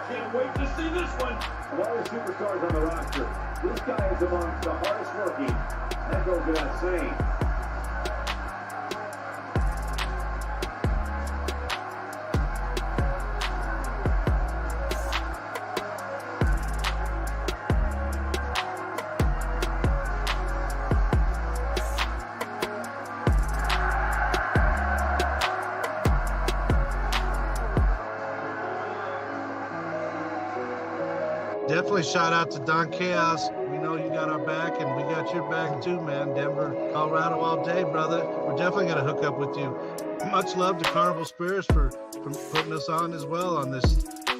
Can't wait to see this one. Of all the superstars on the roster, this guy is amongst the hardest working. That goes without saying. Definitely shout out to Don Chaos. We know you got our back, and we got your back too, man. Denver, Colorado all day, brother. We're definitely going to hook up with you. Much love to Carnival Spirits for putting us on as well on this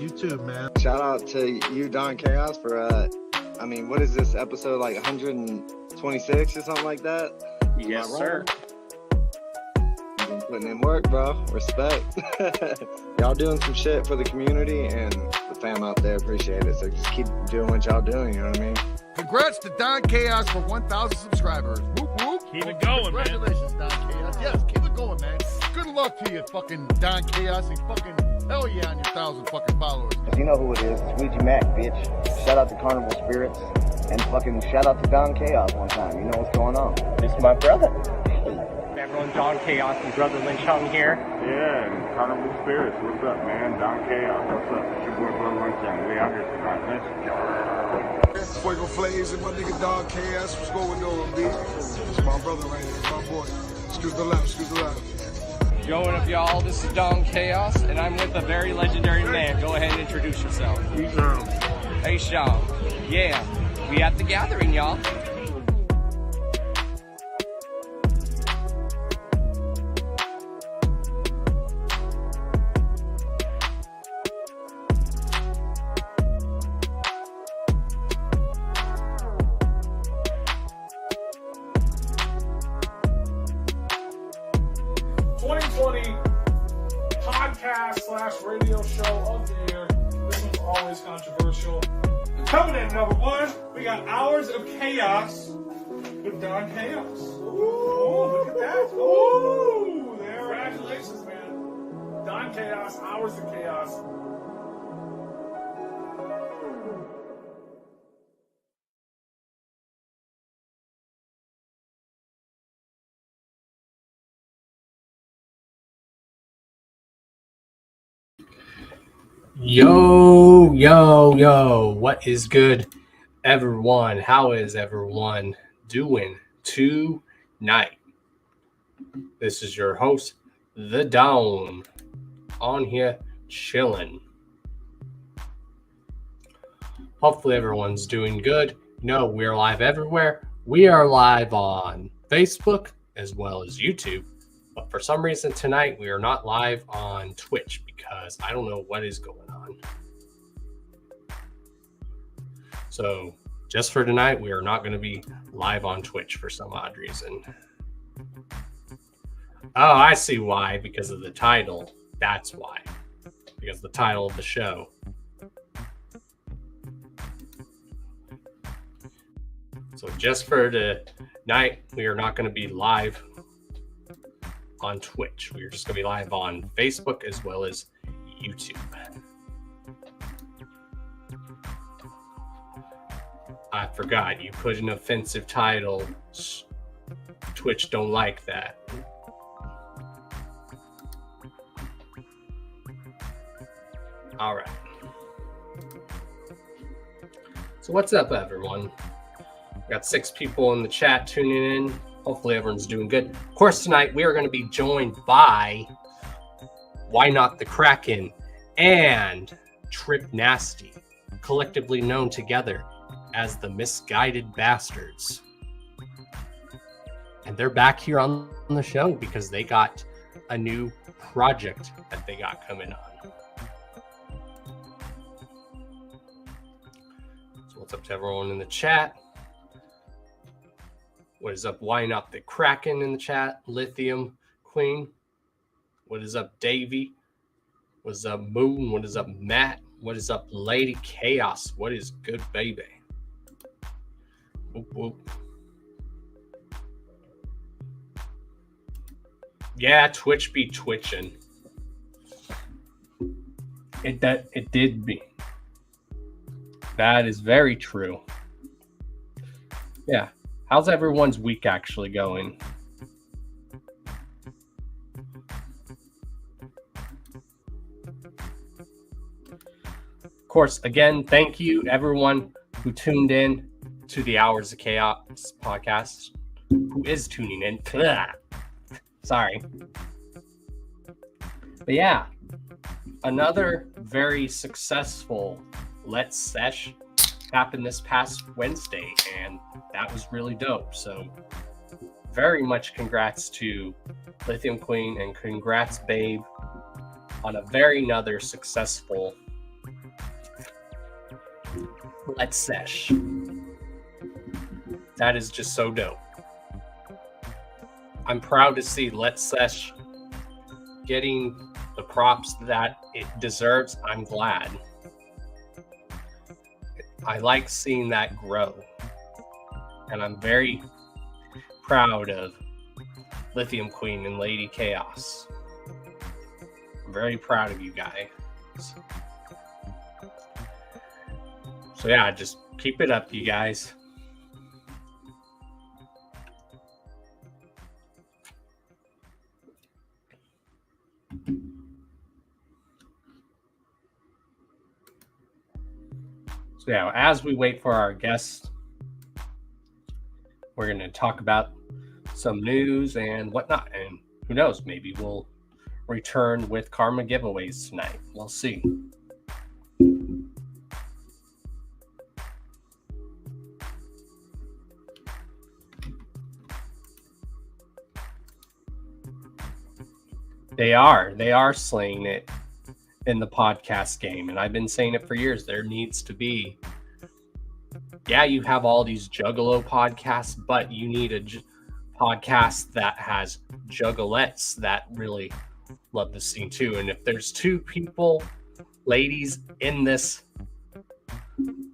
YouTube, man. Shout out to you, Don Chaos, for, what is this, episode like 126 or something like that? Yes, sir. You've been putting in work, bro. Respect. Y'all doing some shit for the community and the fam out there. Appreciate it. So just keep doing what y'all doing, you know what I mean? Congrats to Don Chaos for 1,000 subscribers. Whoop, whoop. Keep it going, man. Congratulations, Don Chaos. Yes, keep it going, man. Good luck to you, fucking Don Chaos, and fucking hell yeah on your 1,000 fucking followers. You know who it is. It's Ouija Mac, bitch. Shout out to Carnival Spirits. And fucking shout out to Don Chaos one time. You know what's going on. This is my brother. Everyone, Don Chaos and brother Lynch Hung here. Yeah, and Carnival Spirits. What's up, man? Don Chaos. What's up? It's your boy, Brother Lynch Hung. We out here tonight. Let's Fuego Flames and my nigga Don Chaos. What's going on, B? It's my brother right here. It's my boy. Excuse the left, excuse the left. Yo, what up, y'all? This is Don Chaos, and I'm with a very legendary man. Go ahead and introduce yourself. Hey, Sean. Yeah, we at the gathering, y'all. podcast/radio show of the year. This one's always controversial. Coming in number one, we got Hours of Chaos with Don Chaos. Ooh, look at that. Ooh, there. Congratulations, man. Don Chaos, Hours of Chaos. Yo, what is good, everyone? How is everyone doing tonight? This is your host, The Down, on here chilling. Hopefully everyone's doing good. We're live everywhere. We are live on Facebook as well as YouTube. But for some reason tonight, we are not live on Twitch because I don't know what is going on. So just for tonight, we are not going to be live on Twitch for some odd reason. Oh, I see why. Because of the title. That's why. Because the title of the show. So just for tonight, we are not going to be live on Twitch. We're just going to be live on Facebook as well as YouTube. I forgot, you put an offensive title. Twitch don't like that. All right. So what's up, everyone? We got 6 people in the chat tuning in. Hopefully everyone's doing good. Of course, tonight we are going to be joined by Why Not the Kraken and Trip Nasty, collectively known together as the Misguided Bastards. And they're back here on the show because they got a new project that they got coming on. So what's up to everyone in the chat? What is up? Why Not the Kraken in the chat? Lithium Queen. What is up, Davey? What is up, Moon? What is up, Matt? What is up, Lady Chaos? What is good, baby? Whoop, whoop. Yeah, Twitch be twitching. It did be. That is very true. Yeah. How's everyone's week actually going? Of course, again, thank you everyone who tuned in to the Hours of Chaos podcast. Who is tuning in? Sorry. But yeah, another very successful Let's Sesh happened this past Wednesday, and that was really dope. So very much congrats to Lithium Queen and congrats Babe on a very another successful Let's Sesh. That is just so dope. I'm proud to see Let's Sesh getting the props that it deserves. I'm glad. I like seeing that grow. And I'm very proud of Lithium Queen and Lady Chaos. I'm very proud of you guys. So yeah, just keep it up, you guys. So yeah, as we wait for our guests, we're going to talk about some news and whatnot. And who knows, maybe we'll return with Karma giveaways tonight. We'll see. They are slaying it in the podcast game. And I've been saying it for years. There needs to be, yeah, you have all these Juggalo podcasts, but you need a podcast that has juggalettes that really love the scene too. And if there's two people, ladies in this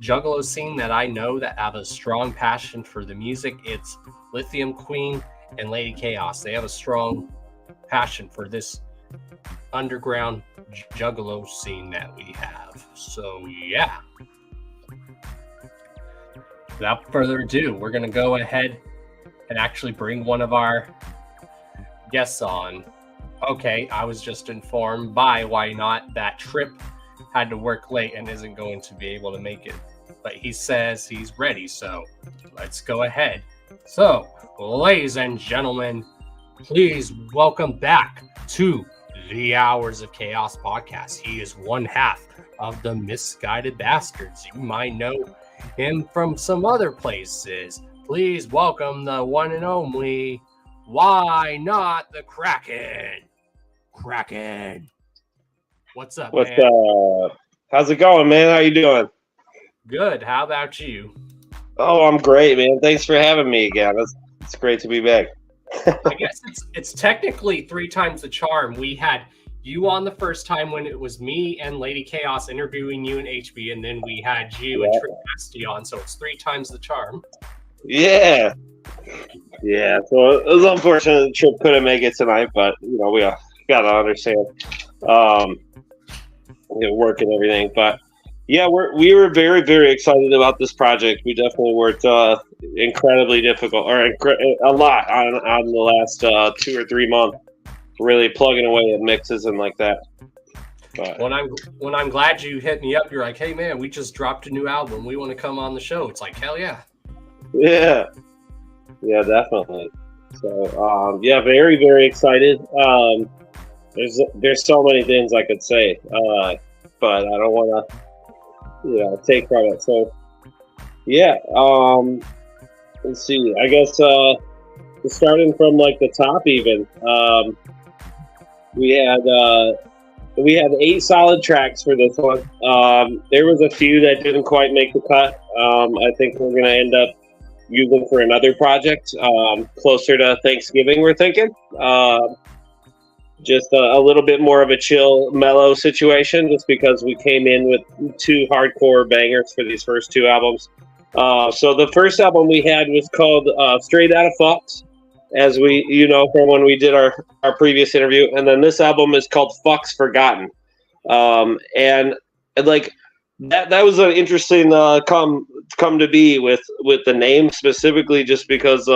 Juggalo scene that I know that have a strong passion for the music, it's Lithium Queen and Lady Chaos. They have a strong passion for this underground Juggalo scene that we have. So yeah, without further ado, we're gonna go ahead and actually bring one of our guests on. Okay, I was just informed by Why Not that Trip had to work late and isn't going to be able to make it, but he says he's ready, so let's go ahead. So ladies and gentlemen, please welcome back to the Hours of Chaos podcast. He is one half of the Misguided Bastards. You might know him from some other places. Please welcome the one and only Why Not the Kraken. Kraken. What's up, What's man? How's it going, man? How you doing? Good. How about you? Oh, I'm great, man. Thanks for having me again. It's great to be back. I guess it's technically three times the charm. We had you on the first time when it was me and Lady Chaos interviewing you and HB, and then we had you and Trip Nasty on, so it's three times the charm. Yeah. So it was unfortunate that Trip couldn't make it tonight, but we gotta understand, work and everything. But yeah, we were very, very excited about this project. We definitely worked incredibly difficult, or a lot on the last 2 or 3 months, really plugging away at mixes and like that. But when I'm glad you hit me up, you're like, hey man, we just dropped a new album. We want to come on the show. It's like, hell yeah. Yeah, definitely. So very, very excited. There's so many things I could say, but I don't want to take credit. So yeah, let's see. I guess starting from like the top, even we had 8 solid tracks for this one. There was a few that didn't quite make the cut. I think we're gonna end up using for another project closer to Thanksgiving, we're thinking. Just a little bit more of a chill, mellow situation, just because we came in with 2 hardcore bangers for these first 2 albums. So the first album we had was called Straight Outta Fucks, as we, from when we did our previous interview. And then this album is called Fucks Forgotten. And like that was an interesting come to be with the name, specifically just because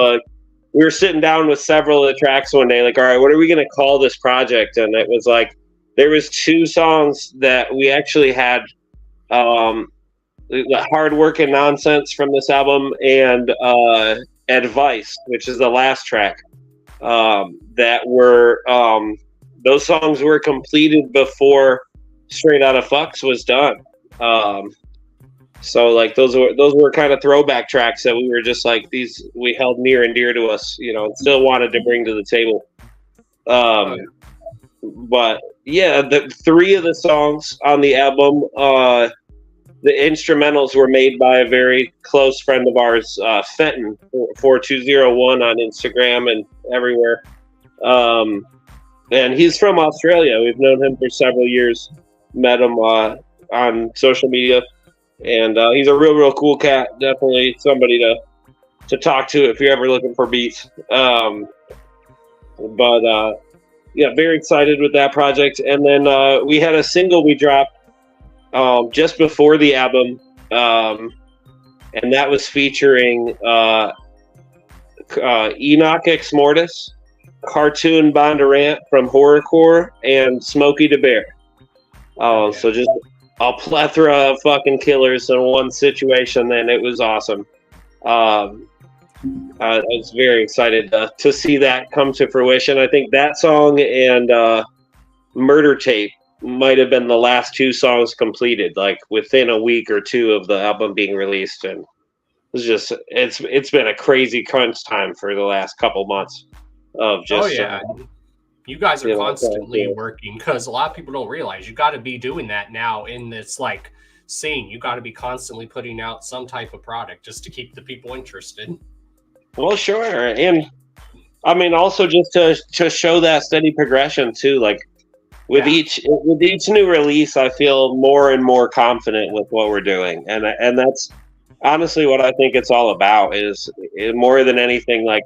we were sitting down with several of the tracks one day, like, all right, what are we going to call this project? And it was like, there was 2 songs that we actually had, the Hard Work and Nonsense from this album, and Advice, which is the last track, that were, those songs were completed before Straight Outta Fucks was done. So like those were kind of throwback tracks that we were just like, these we held near and dear to us, and still wanted to bring to the table. But yeah, the 3 of the songs on the album, the instrumentals were made by a very close friend of ours, Fenton 4201 on Instagram and everywhere. And he's from Australia. We've known him for several years. Met him on social media, and he's a real cool cat. Definitely somebody to talk to if you're ever looking for beats. But yeah, very excited with that project. And then we had a single we dropped just before the album, and that was featuring Enoch Ex Mortis, Cartoon Bondurant from Horrorcore, and Smokey the Bear. So just a plethora of fucking killers in one situation, and it was awesome. I was very excited to see that come to fruition. I think that song and Murder Tape might have been the last 2 songs completed, like within a week or 2 of the album being released, and it's been a crazy crunch time for the last couple months of just. Oh yeah. You guys are constantly working, because a lot of people don't realize you got to be doing that now in this like scene. You got to be constantly putting out some type of product just to keep the people interested. Well, sure. And I mean, also just to show that steady progression too. Like with each new release, I feel more and more confident with what we're doing. And that's honestly what I think it's all about, is more than anything, like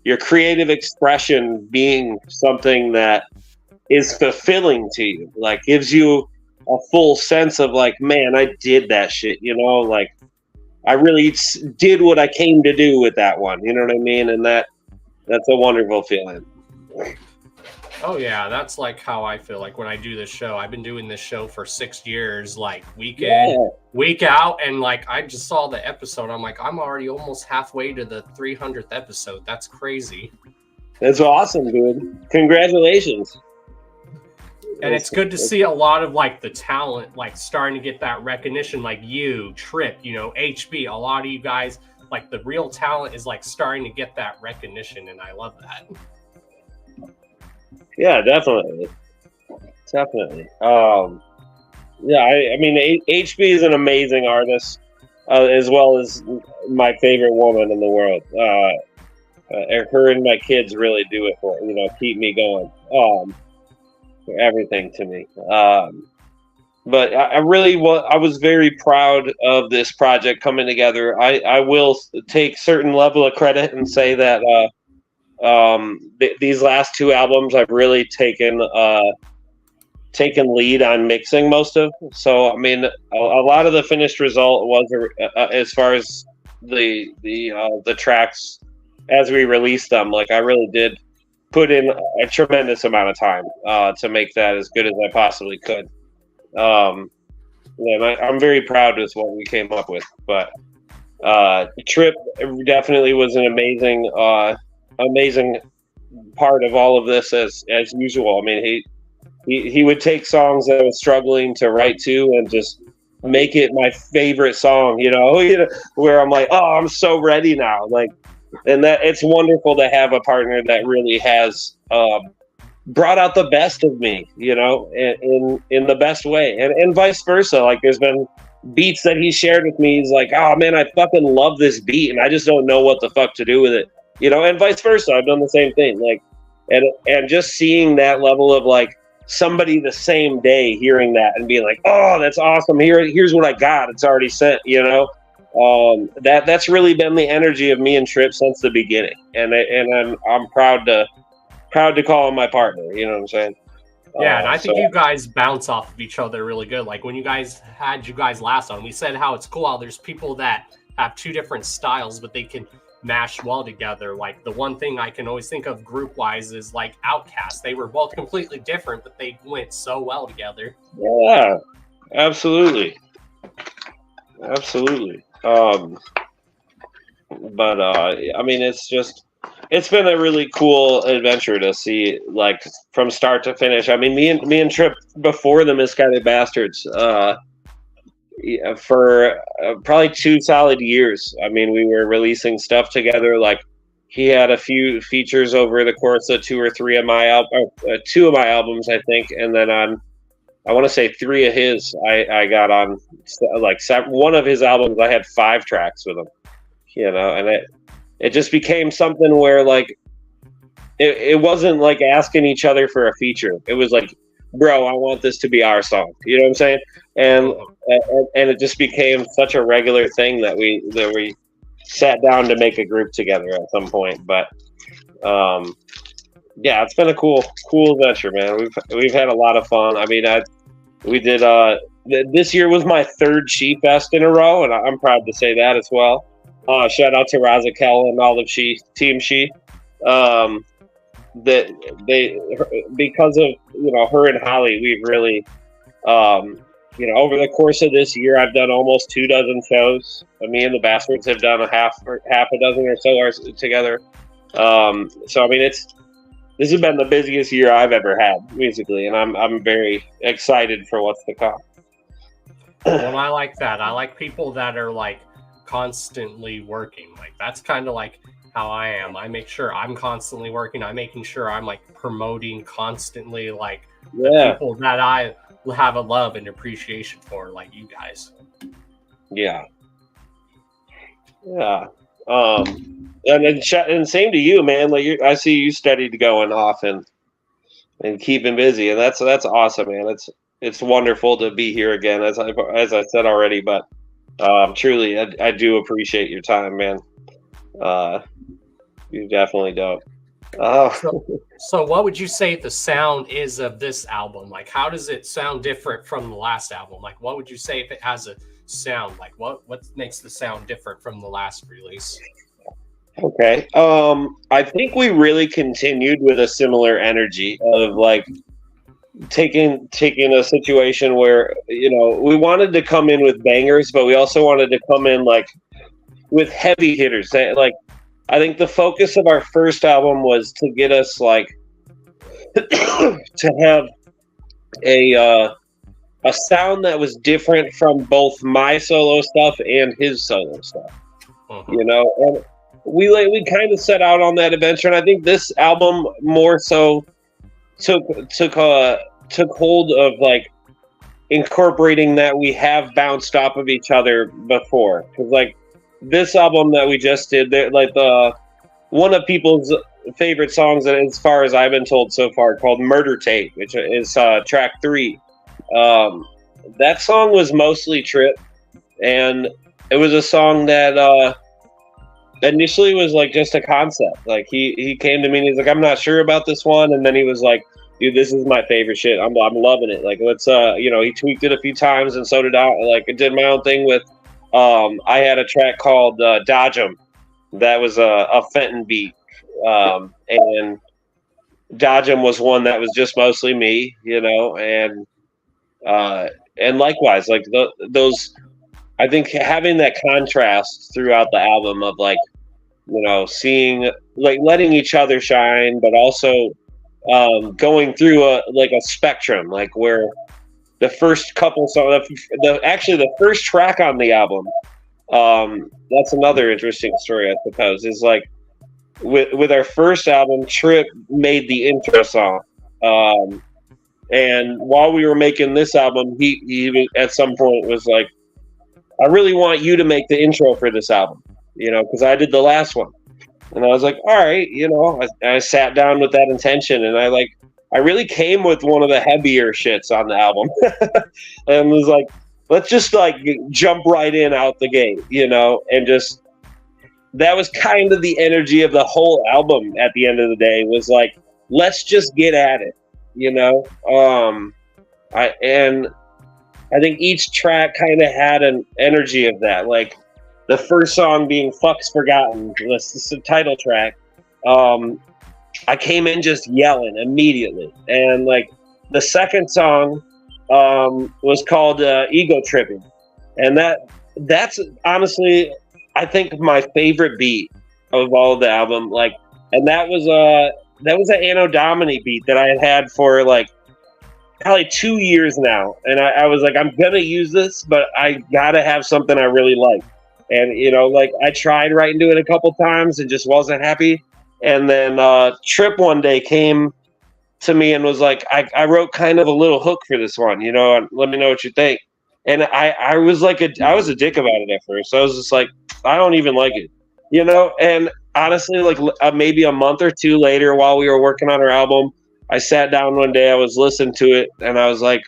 your creative expression being something that is fulfilling to you, like gives you a full sense of like, man, I did that shit, like I really did what I came to do with that one. You know what I mean? And that's a wonderful feeling. Oh yeah, that's like how I feel like when I do this show. I've been doing this show for 6 years, like week in, week out, and like I just saw the episode. I'm like, I'm already almost halfway to the 300th episode. That's crazy. That's awesome, dude. Congratulations. And it's good to see a lot of like the talent like starting to get that recognition, like you, Trip, HB, a lot of you guys, like the real talent is like starting to get that recognition, and I love that. Yeah, definitely. Yeah, I mean, HB is an amazing artist, as well as my favorite woman in the world. Her and my kids really do it for, keep me going. For everything to me. But I was very proud of this project coming together. I will take certain level of credit and say that these last 2 albums I've really taken lead on mixing most of. So I mean, a lot of the finished result was as far as the tracks as we released them. Like I really did put in a tremendous amount of time to make that as good as I possibly could. And I'm very proud with what we came up with. But Trip definitely was an amazing part of all of this as usual. I mean, he would take songs that I was struggling to write to and just make it my favorite song, where I'm like, oh, I'm so ready now. Like, and that it's wonderful to have a partner that really has brought out the best of me, in the best way, and vice versa. Like there's been beats that he shared with me. He's like, oh man, I fucking love this beat, and I just don't know what the fuck to do with it, and vice versa. I've done the same thing. Like, and just seeing that level of like somebody the same day hearing that and being like, oh, that's awesome. Here's what I got. It's already sent, That's really been the energy of me and Trip since the beginning, and I'm proud to call him my partner. You know what I'm saying? Yeah, and I think you guys bounce off of each other really good. Like when you guys had you guys last on, we said how it's cool how there's people that have two different styles, but they can mash well together. Like the one thing I can always think of group wise is like Outkast. They were both completely different, but they went so well together. Yeah, absolutely. But I mean, it's been a really cool adventure to see, like, from start to finish. I mean, me and Trip before the Misguided Bastards, for probably 2 solid years. I mean, we were releasing stuff together. Like, he had a few features over the course of 2 or 3 of my 2 of my albums, I think, and then on, I want to say 3 of his, I got on, like, one of his albums. I had 5 tracks with him, you know, and it just became something where, like, it wasn't like asking each other for a feature. It was like, bro, I want this to be our song. You know what I'm saying? And it just became such a regular thing that we sat down to make a group together at some point. But yeah, it's been a cool adventure, man. We've had a lot of fun. I mean, we did this year was my 3rd She Fest in a row, and I'm proud to say that as well. Shout out to Razakel and all of Team She. That they, because of, you know, her and Holly, we've really, you know, over the course of this year, I've done almost 2 dozen shows. Me and the Bastards have done half a dozen or so together. So I mean, this has been the busiest year I've ever had musically, and I'm very excited for what's to come. Well, I like that. I like people that are like constantly working. Like that's kind of like how I am. I make sure I'm constantly working. I'm making sure I'm like promoting constantly, like the people that I have a love and appreciation for, like you guys. Yeah. And same to you, man. Like I see you steady to going off and keeping busy, and that's awesome, man. It's wonderful to be here again, as I said already. But truly, I do appreciate your time, man. You definitely don't. So what would you say the sound is of this album? Like, how does it sound different from the last album? Like, what would you say if it has a sound? Like, what makes the sound different from the last release? Okay. I think we really continued with a similar energy of like taking a situation where, you know, we wanted to come in with bangers, but we also wanted to come in like with heavy hitters. Like, I think the focus of our first album was to get us like to have a sound that was different from both my solo stuff and his solo stuff. You know, and we kind of set out on that adventure, and I think this album more so took hold of like incorporating that we have bounced off of each other before, because like this album that we just did, like one of people's favorite songs, as far as I've been told so far, called Murder Tape, which is track 3. That song was mostly Trip, and it was a song that initially was like just a concept. Like he came to me and he's like, I'm not sure about this one, and then he was like, dude, this is my favorite shit. I'm loving it. Like, let's you know, he tweaked it a few times, and so did I. Like, I did my own thing with I had a track called Dodge 'Em that was a Fenton beat, and Dodge 'Em was one that was just mostly me, you know, and likewise, like those, I think having that contrast throughout the album of like, you know, seeing, like, letting each other shine, but also going through a spectrum, like where the first couple songs, actually the first track on the album, that's another interesting story, I suppose, is like with our first album, Trip made the intro song, and while we were making this album, he at some point was like, I really want you to make the intro for this album, you know, because I did the last one. And I was like, all right, you know, I sat down with that intention, and I really came with one of the heavier shits on the album. And was like, let's just like jump right in out the gate, you know, and just that was kind of the energy of the whole album at the end of the day was like, let's just get at it, you know. I think each track kind of had an energy of that. Like the first song being "Fuck's Forgotten," that's the title track. I came in just yelling immediately, and like the second song was called "Ego Tripping," and that's honestly, I think, my favorite beat of all of the album. Like, and that was an Anno Domini beat that I had for like probably 2 years now, and I was like, I'm gonna use this, but I gotta have something I really like. And you know, like I tried writing to it a couple times and just wasn't happy. And then Trip one day came to me and was like, I wrote kind of a little hook for this one, you know, and let me know what you think. And I was like, I was a dick about it at first. I was just like, I don't even like it, you know. And honestly, like maybe a month or two later, while we were working on our album, I sat down one day, I was listening to it, and I was like,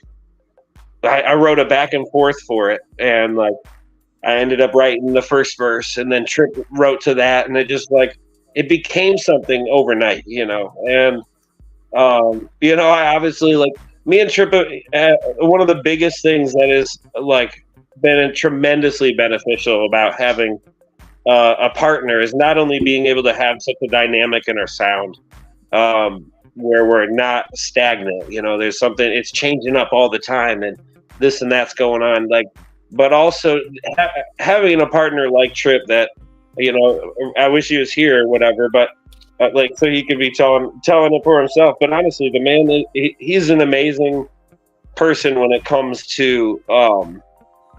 I wrote a back and forth for it, and like I ended up writing the first verse, and then Trip wrote to that, and it just like it became something overnight, you know. And you know, I obviously like me and Trip. One of the biggest things that is like been tremendously beneficial about having a partner is not only being able to have such a dynamic in our sound. Where we're not stagnant, you know, there's something, it's changing up all the time and this and that's going on, like, but also having a partner like Trip that, you know, I wish he was here or whatever, but like, so he could be telling it for himself. But honestly, the man, he's an amazing person when it comes to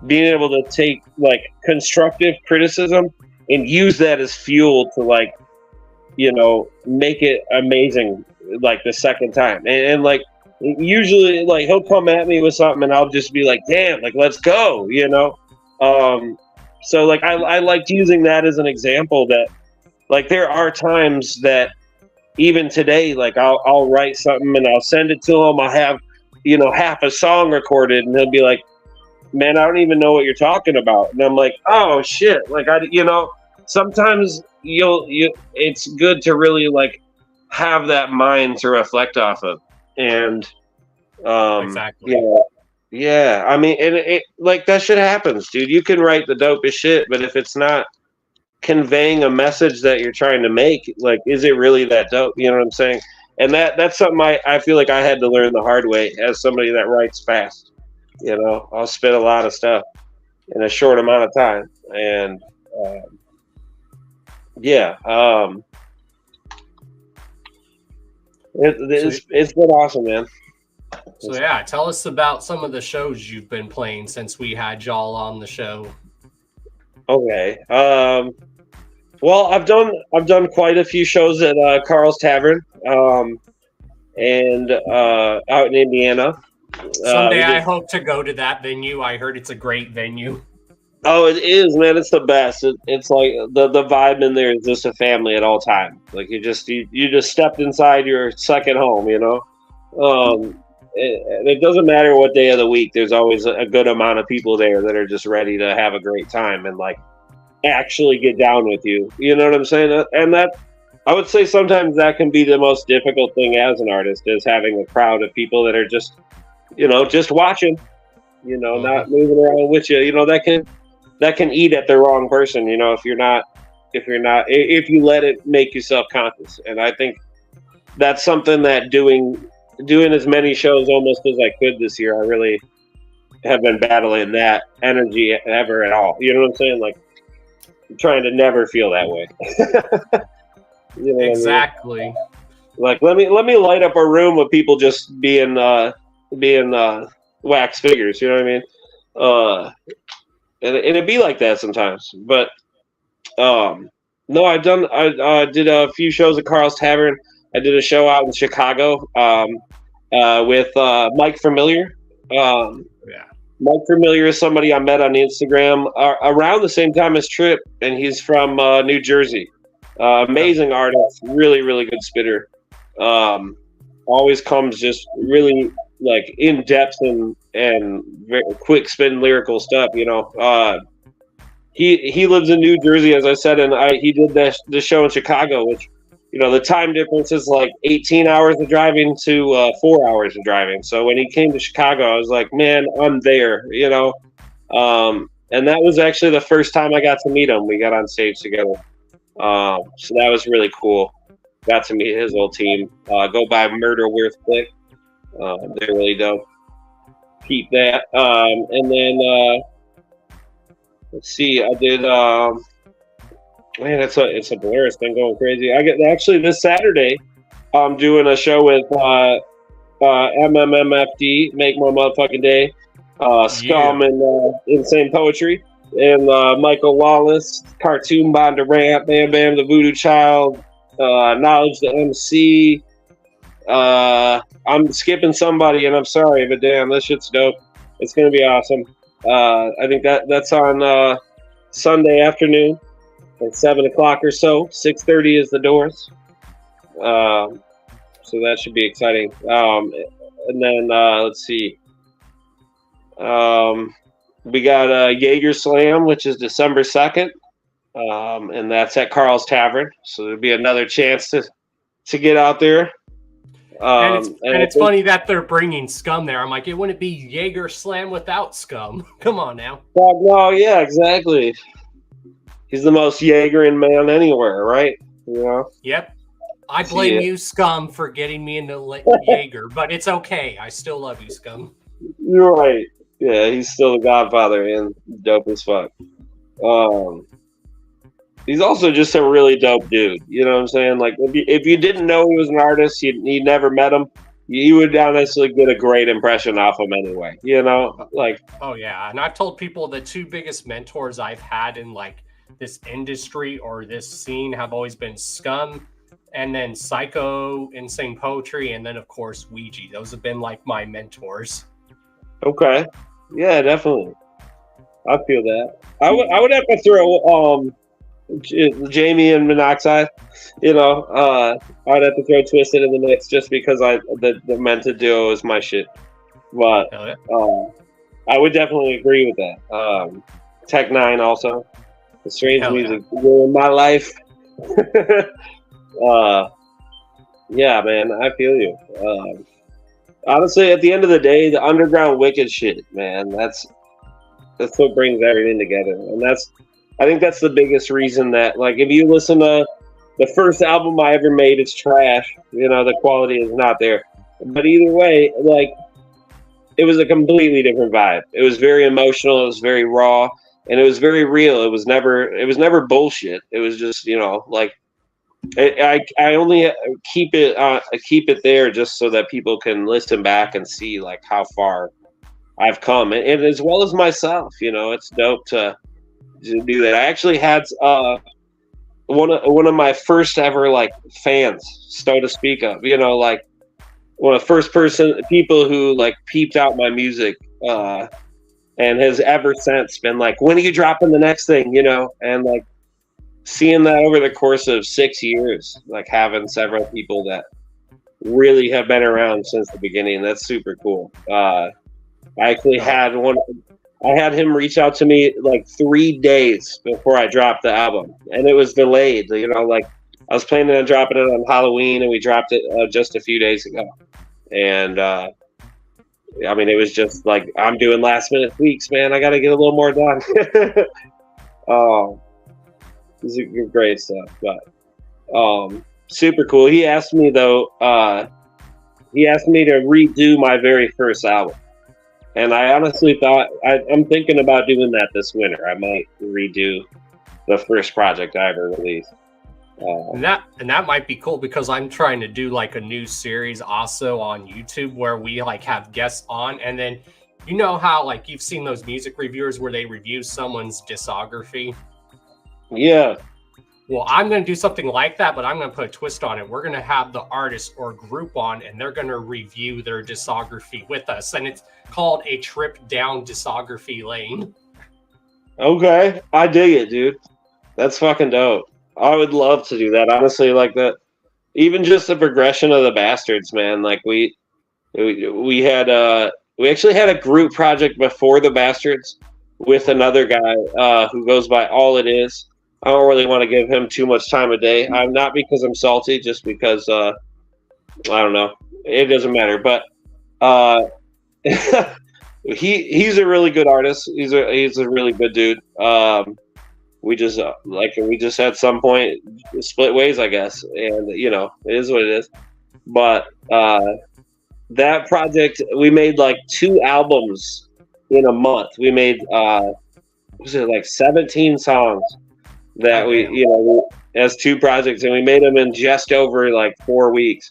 being able to take like constructive criticism and use that as fuel to like, you know, make it amazing like the second time. And like usually like he'll come at me with something and I'll just be like, damn, like let's go, you know. So like I liked using that as an example that like there are times that even today, like I'll write something and I'll send it to him. I'll have, you know, half a song recorded and he'll be like, man, I don't even know what you're talking about. And I'm like, oh shit. Like you know, sometimes it's good to really like have that mind to reflect off of. And exactly. Yeah, I mean, and it like that shit happens, dude. You can write the dopest shit, but if it's not conveying a message that you're trying to make, like, is it really that dope? You know what I'm saying? And that's something I feel like I had to learn the hard way as somebody that writes fast. You know, I'll spit a lot of stuff in a short amount of time. And it's been awesome, man. So yeah, tell us about some of the shows you've been playing since we had y'all on the show. Okay. Well, I've done quite a few shows at Carl's Tavern, and out in Indiana. Someday I hope to go to that venue. I heard it's a great venue. Oh, it is, man. It's the best. It's like the vibe in there is just a family at all time. Like you just stepped inside your second home, you know. It doesn't matter what day of the week. There's always a good amount of people there that are just ready to have a great time and like actually get down with you. You know what I'm saying? And that, I would say sometimes that can be the most difficult thing as an artist, is having a crowd of people that are just, you know, just watching, you know, not moving around with you. You know, that can eat at the wrong person, you know, if you let it make you self-conscious. And I think that's something that doing as many shows almost as I could this year, I really have been battling that energy ever at all. You know what I'm saying? Like, I'm trying to never feel that way. You know exactly. I mean? Like, let me light up a room with people just being wax figures. You know what I mean? And it'd be like that sometimes. But no, I did a few shows at Carl's Tavern. I did a show out in Chicago with Mike Familiar. Mike Familiar is somebody I met on Instagram around the same time as Trip, and he's from New Jersey. Amazing artist, really, really good spitter. Always comes just really like in depth and very quick spin lyrical stuff. You know, he lives in New Jersey, as I said, and he did the show in Chicago, which, you know, the time difference is like 18 hours of driving to 4 hours of driving. So when he came to Chicago, I was like, man, I'm there, you know. And that was actually the first time I got to meet him. We got on stage together. So that was really cool. Got to meet his whole team. Go by Murder Worth Click. They're really dope. Keep that. And then let's see. I did. Man, it's a blur. It's been going crazy. I get actually this Saturday. I'm doing a show with MMMFD, Make My Motherfucking Day, Scum, and Insane Poetry, and Michael Wallace, Cartoon Bondurant, Bam Bam the Voodoo Child, Knowledge the MC. I'm skipping somebody, and I'm sorry, but damn, this shit's dope. It's gonna be awesome. I think that's on Sunday afternoon at 7 o'clock or so. 6:30 is the doors. So that should be exciting. And then let's see. We got Jaeger Slam, which is December 2nd, and that's at Carl's Tavern. So there'll be another chance to get out there. And it's funny that they're bringing Scum there. I'm like, it wouldn't be Jaeger Slam without Scum. Come on now. No, yeah, exactly. He's the most Jaegerin man anywhere, right? You know? Yep. I blame you, Scum, for getting me into Jaeger, but it's okay. I still love you, Scum. You're right. Yeah, he's still the Godfather and dope as fuck. He's also just a really dope dude. You know what I'm saying? Like, if you didn't know he was an artist, you never met him, you would honestly get a great impression off him anyway. You know? Like, oh, yeah. And I've told people the two biggest mentors I've had in, like, this industry or this scene have always been Scum, and then Psycho, Insane Poetry, and then, of course, Ouija. Those have been, like, my mentors. Okay. Yeah, definitely. I feel that. I would have to throw Jamie and Monoxide. You know, I would have to throw Twisted in the mix just because the Mented duo is my shit. But I would definitely agree with that. Tech 9 also. The strange music ruined my life. Yeah, man, I feel you. Honestly, at the end of the day, the underground wicked shit, man, that's what brings everything together. And I think that's the biggest reason that, like, if you listen to the first album I ever made, it's trash. You know, the quality is not there. But either way, like, it was a completely different vibe. It was very emotional. It was very raw, and it was very real. It was never bullshit. It was just, you know, like, I only keep it there just so that people can listen back and see, like, how far I've come, and as well as myself. You know, it's dope to do that. I actually had one of my first ever, like, fans, so to speak of. You know, like, one of the first people who, like, peeped out my music, and has ever since been like, when are you dropping the next thing? You know, and, like, seeing that over the course of 6 years, like, having several people that really have been around since the beginning, that's super cool. I actually had him reach out to me like 3 days before I dropped the album, and it was delayed. You know, like, I was planning on dropping it on Halloween, and we dropped it just a few days ago. And I mean, it was just like, I'm doing last minute tweaks, man. I got to get a little more done. This is great stuff, but super cool. He asked me to redo my very first album, and I honestly thought I'm thinking about doing that this winter. I might redo the first project I ever released. And that might be cool, because I'm trying to do, like, a new series also on YouTube where we, like, have guests on, and then, you know how, like, you've seen those music reviewers where they review someone's discography. Yeah. Well, I'm going to do something like that, but I'm going to put a twist on it. We're going to have the artist or group on, and they're going to review their discography with us. And it's called A Trip Down Discography Lane. Okay. I dig it, dude. That's fucking dope. I would love to do that. Honestly, like, that, even just the progression of the Bastards, man. Like, We actually had a group project before the Bastards with another guy who goes by All It Is. I don't really want to give him too much time of day. I'm not because I'm salty, just because I don't know. It doesn't matter. But he's a really good artist. He's a really good dude. We just at some point split ways, I guess, and it is what it is. But that project, we made like 2 albums in a month. We made was it like 17 songs that we as 2 projects, and we made them in just over like 4 weeks.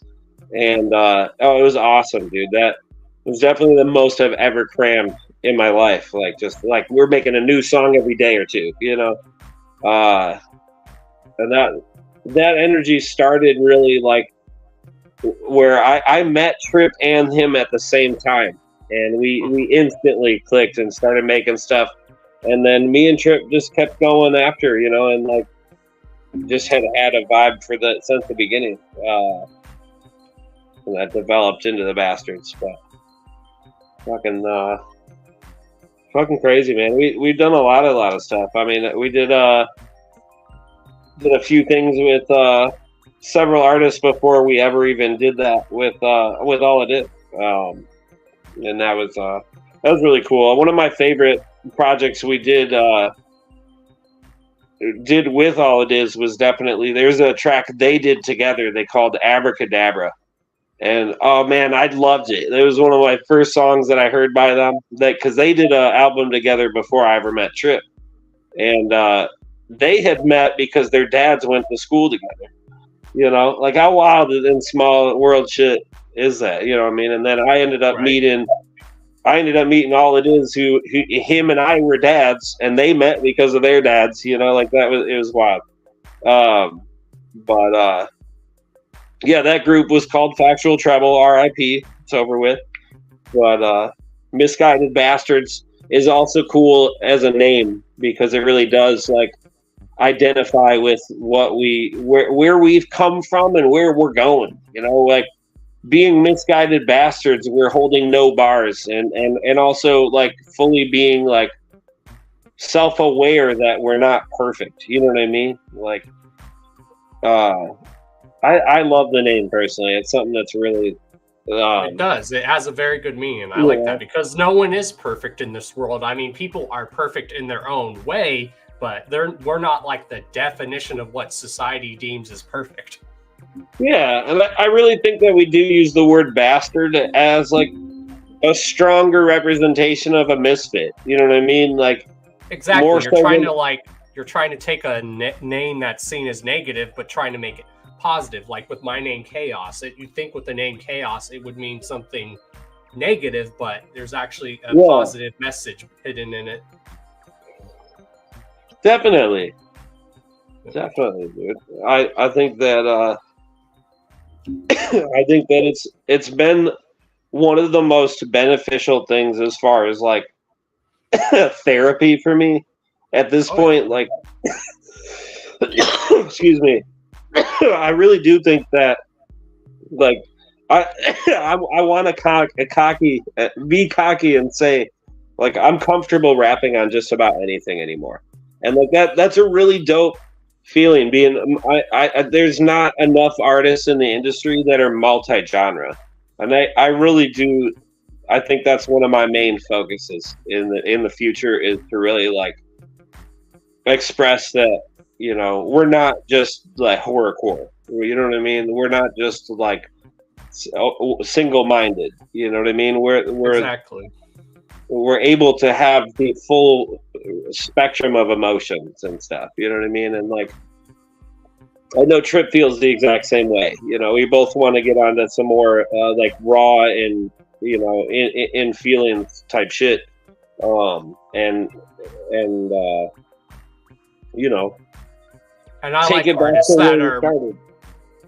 And it was awesome, dude. That was definitely the most I've ever crammed in my life. Like, just like we're making a new song every day or two, and that energy started really like where I met Trip and him at the same time, and we instantly clicked and started making stuff. And then me and Trip just kept going after, and like just had a vibe for that since the beginning. And that developed into the Bastards, but fucking crazy, man. We've done a lot of stuff. I mean, we did a few things with several artists before we ever even did that with All It Is, and that was really cool. One of my favorite projects we did with All It Is was definitely, there's a track they did together they called Abracadabra. And oh man, I loved it. It was one of my first songs that I heard by them. Because they did an album together before I ever met Trip, and they had met because their dads went to school together. Like how wild and small world shit is that? You know what I mean? And then I ended up meeting All It Is, who him and I were dads, and they met because of their dads. Like it was wild. Yeah, that group was called Factual Treble, R.I.P. It's over with. But Misguided Bastards is also cool as a name because it really does like identify with what where we've come from and where we're going. Like being Misguided Bastards, we're holding no bars and also like fully being like self-aware that we're not perfect. You know what I mean? Like I love the name personally. It's something that's really it does. It has a very good meaning. I like that because no one is perfect in this world. I mean, people are perfect in their own way, but we're not like the definition of what society deems as perfect. Yeah, and I really think that we do use the word bastard as like a stronger representation of a misfit. You know what I mean? Like exactly. You're trying to take a name that's seen as negative, but trying to make it positive. Like with my name Chaos, you'd think with the name Chaos it would mean something negative, but there's actually a positive message hidden in it. Definitely, dude. I think that it's been one of the most beneficial things as far as like therapy for me at this point. Like excuse me. I really do think that, like, I want to be cocky and say, like, I'm comfortable rapping on just about anything anymore, and like that's a really dope feeling. Being, there's not enough artists in the industry that are multi-genre, and I really do. I think that's one of my main focuses in the future is to really like express that. We're not just like horrorcore. You know what I mean? We're not just like single-minded. You know what I mean? Exactly. We're able to have the full spectrum of emotions and stuff. You know what I mean? And like, I know Trip feels the exact same way. We both want to get onto some more like raw and in feelings type shit. And I like artists that are,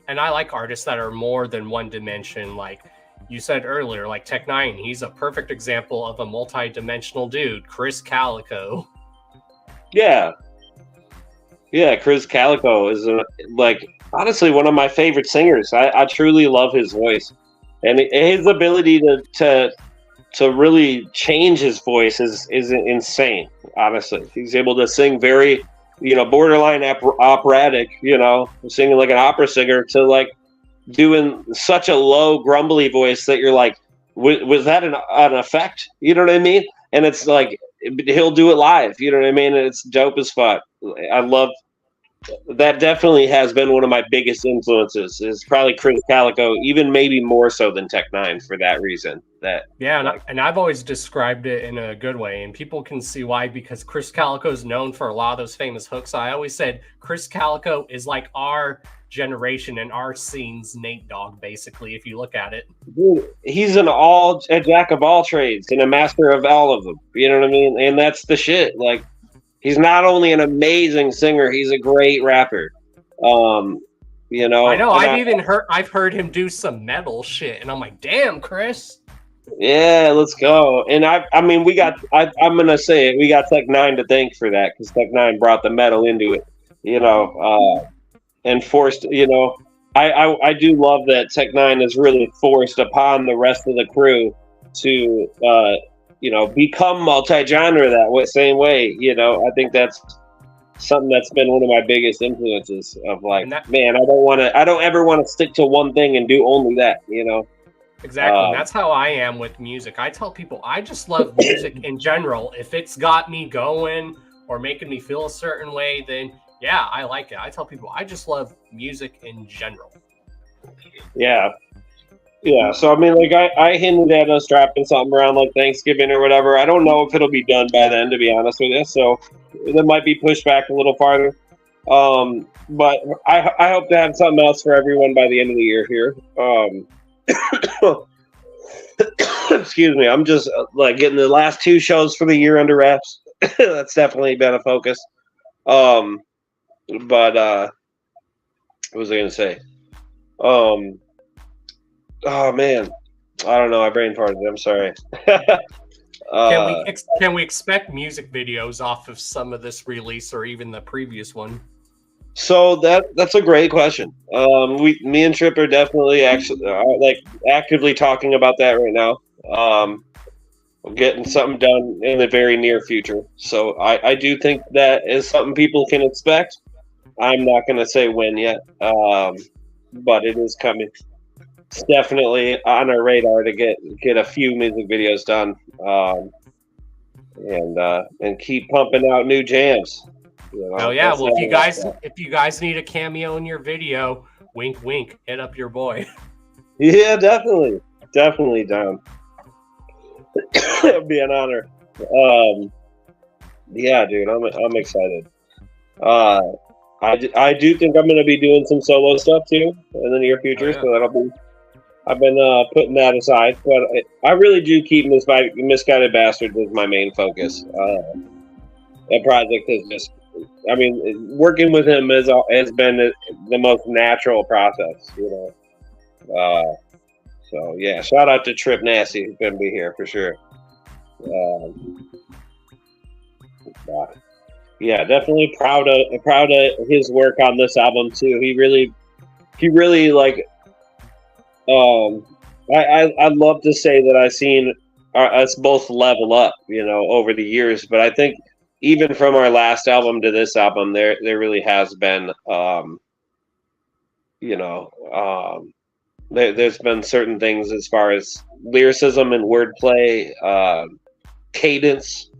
and I like artists that are more than one dimension. Like you said earlier, like Tech9, he's a perfect example of a multi-dimensional dude. Chris Calico. Yeah, Chris Calico is like honestly one of my favorite singers. I truly love his voice. and his ability to really change his voice is insane. Honestly, he's able to sing very, borderline operatic, singing like an opera singer, to like doing such a low grumbly voice that you're like, was that an effect? You know what I mean? And it's like he'll do it live. You know what I mean? And it's dope as fuck. I love that. Definitely has been one of my biggest influences. Is probably Chris Calico, even maybe more so than Tech Nine for that reason. That and I've always described it in a good way, and people can see why, because Chris Calico is known for a lot of those famous hooks. I always said Chris Calico is like our generation and our scene's Nate Dogg, basically, if you look at it. Dude, he's a jack of all trades and a master of all of them. You know what I mean? And that's the shit. Like, he's not only an amazing singer, he's a great rapper. I know. I've heard him do some metal shit, and I'm like, damn, Chris. Yeah, let's go. And I'm gonna say it. We got Tech Nine to thank for that, because Tech Nine brought the metal into it. And forced, I do love that Tech Nine is really forced upon the rest of the crew to, become multi-genre that same way. I think that's something that's been one of my biggest influences of like, man, I don't ever want to stick to one thing and do only that, Exactly. That's how I am with music. I tell people I just love music in general. If it's got me going or making me feel a certain way, then yeah, I like it. I tell people I just love music in general. Yeah. Yeah. So, I mean, like, I hinted at us dropping something around like Thanksgiving or whatever. I don't know if it'll be done by then, to be honest with you. So, that might be pushed back a little farther. But I hope to have something else for everyone by the end of the year here. Excuse me. I'm just like getting the last 2 shows for the year under wraps. That's definitely been a focus. But what was I gonna say? Oh man, I don't know. I brain farted. I'm sorry. Can we expect music videos off of some of this release or even the previous one? So that's a great question. Me and Trip are definitely actively talking about that right now. We're getting something done in the very near future. So I do think that is something people can expect. I'm not going to say when yet, but it is coming. It's definitely on our radar to get a few music videos done, and keep pumping out new jams. Oh yeah, well if you guys need a cameo in your video, wink wink, hit up your boy. Yeah, definitely down. It'd be an honor. Yeah, dude, I'm excited. I do think I'm going to be doing some solo stuff too in the near future, so I've been putting that aside, but I really do keep Misguided Bastards as my main focus. That project is just, working with him has been the most natural process, So yeah, shout out to Trip Nasty, who's going to be here for sure. Yeah, definitely proud of his work on this album too. He really like. I'd love to say that I've seen us both level up, over the years. But I think even from our last album to this album, there really has been, there's been certain things as far as lyricism and wordplay, cadence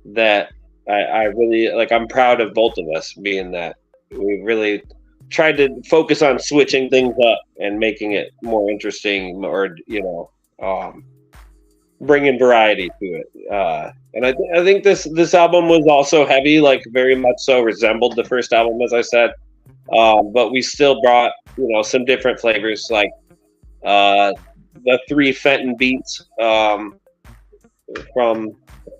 that I really like. I'm proud of both of us, being that we really tried to focus on switching things up and making it more interesting, or bringing variety to it. And I think this album was also heavy, like very much so resembled the first album, as I said. But we still brought some different flavors, like the 3 Fenton beats from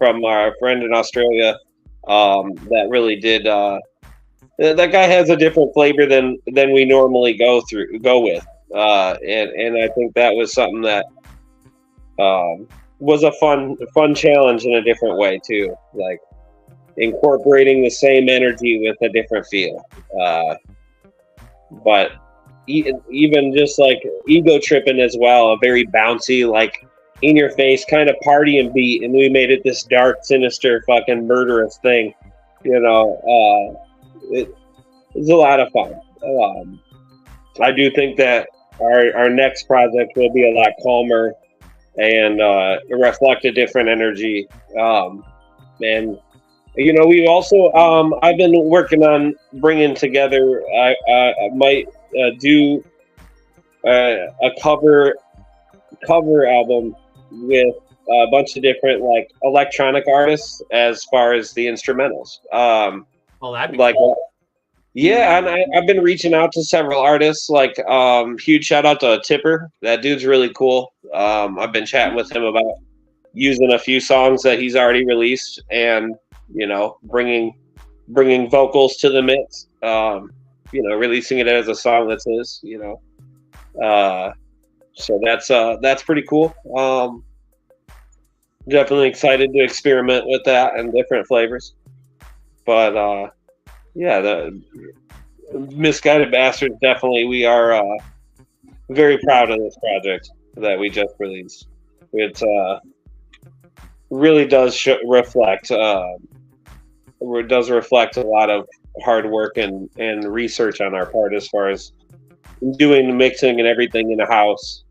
our friend in Australia. That really did. That guy has a different flavor than we normally go with, and I think that was something that was a fun challenge in a different way too, like incorporating the same energy with a different feel. But even just like ego tripping as well, a very bouncy, like in your face kind of party and beat, and we made it this dark, sinister, fucking murderous thing. You know, it was a lot of fun. I do think that our next project will be a lot calmer and reflect a different energy. And you know, we also I've been working on bringing together. I might do a cover album with a bunch of different like electronic artists as far as the instrumentals. Well, that'd be like cool. Yeah, and I've been reaching out to several artists. Like, huge shout out to Tipper. That dude's really cool. I've been chatting with him about using a few songs that he's already released, and you know, bringing vocals to the mix. You know, releasing it as a song that's his. You know, so that's pretty cool. Definitely excited to experiment with that and different flavors. But yeah, the Misguided Bastards, definitely, we are very proud of this project that we just released. It really does reflect a lot of hard work and research on our part as far as doing the mixing and everything in the house.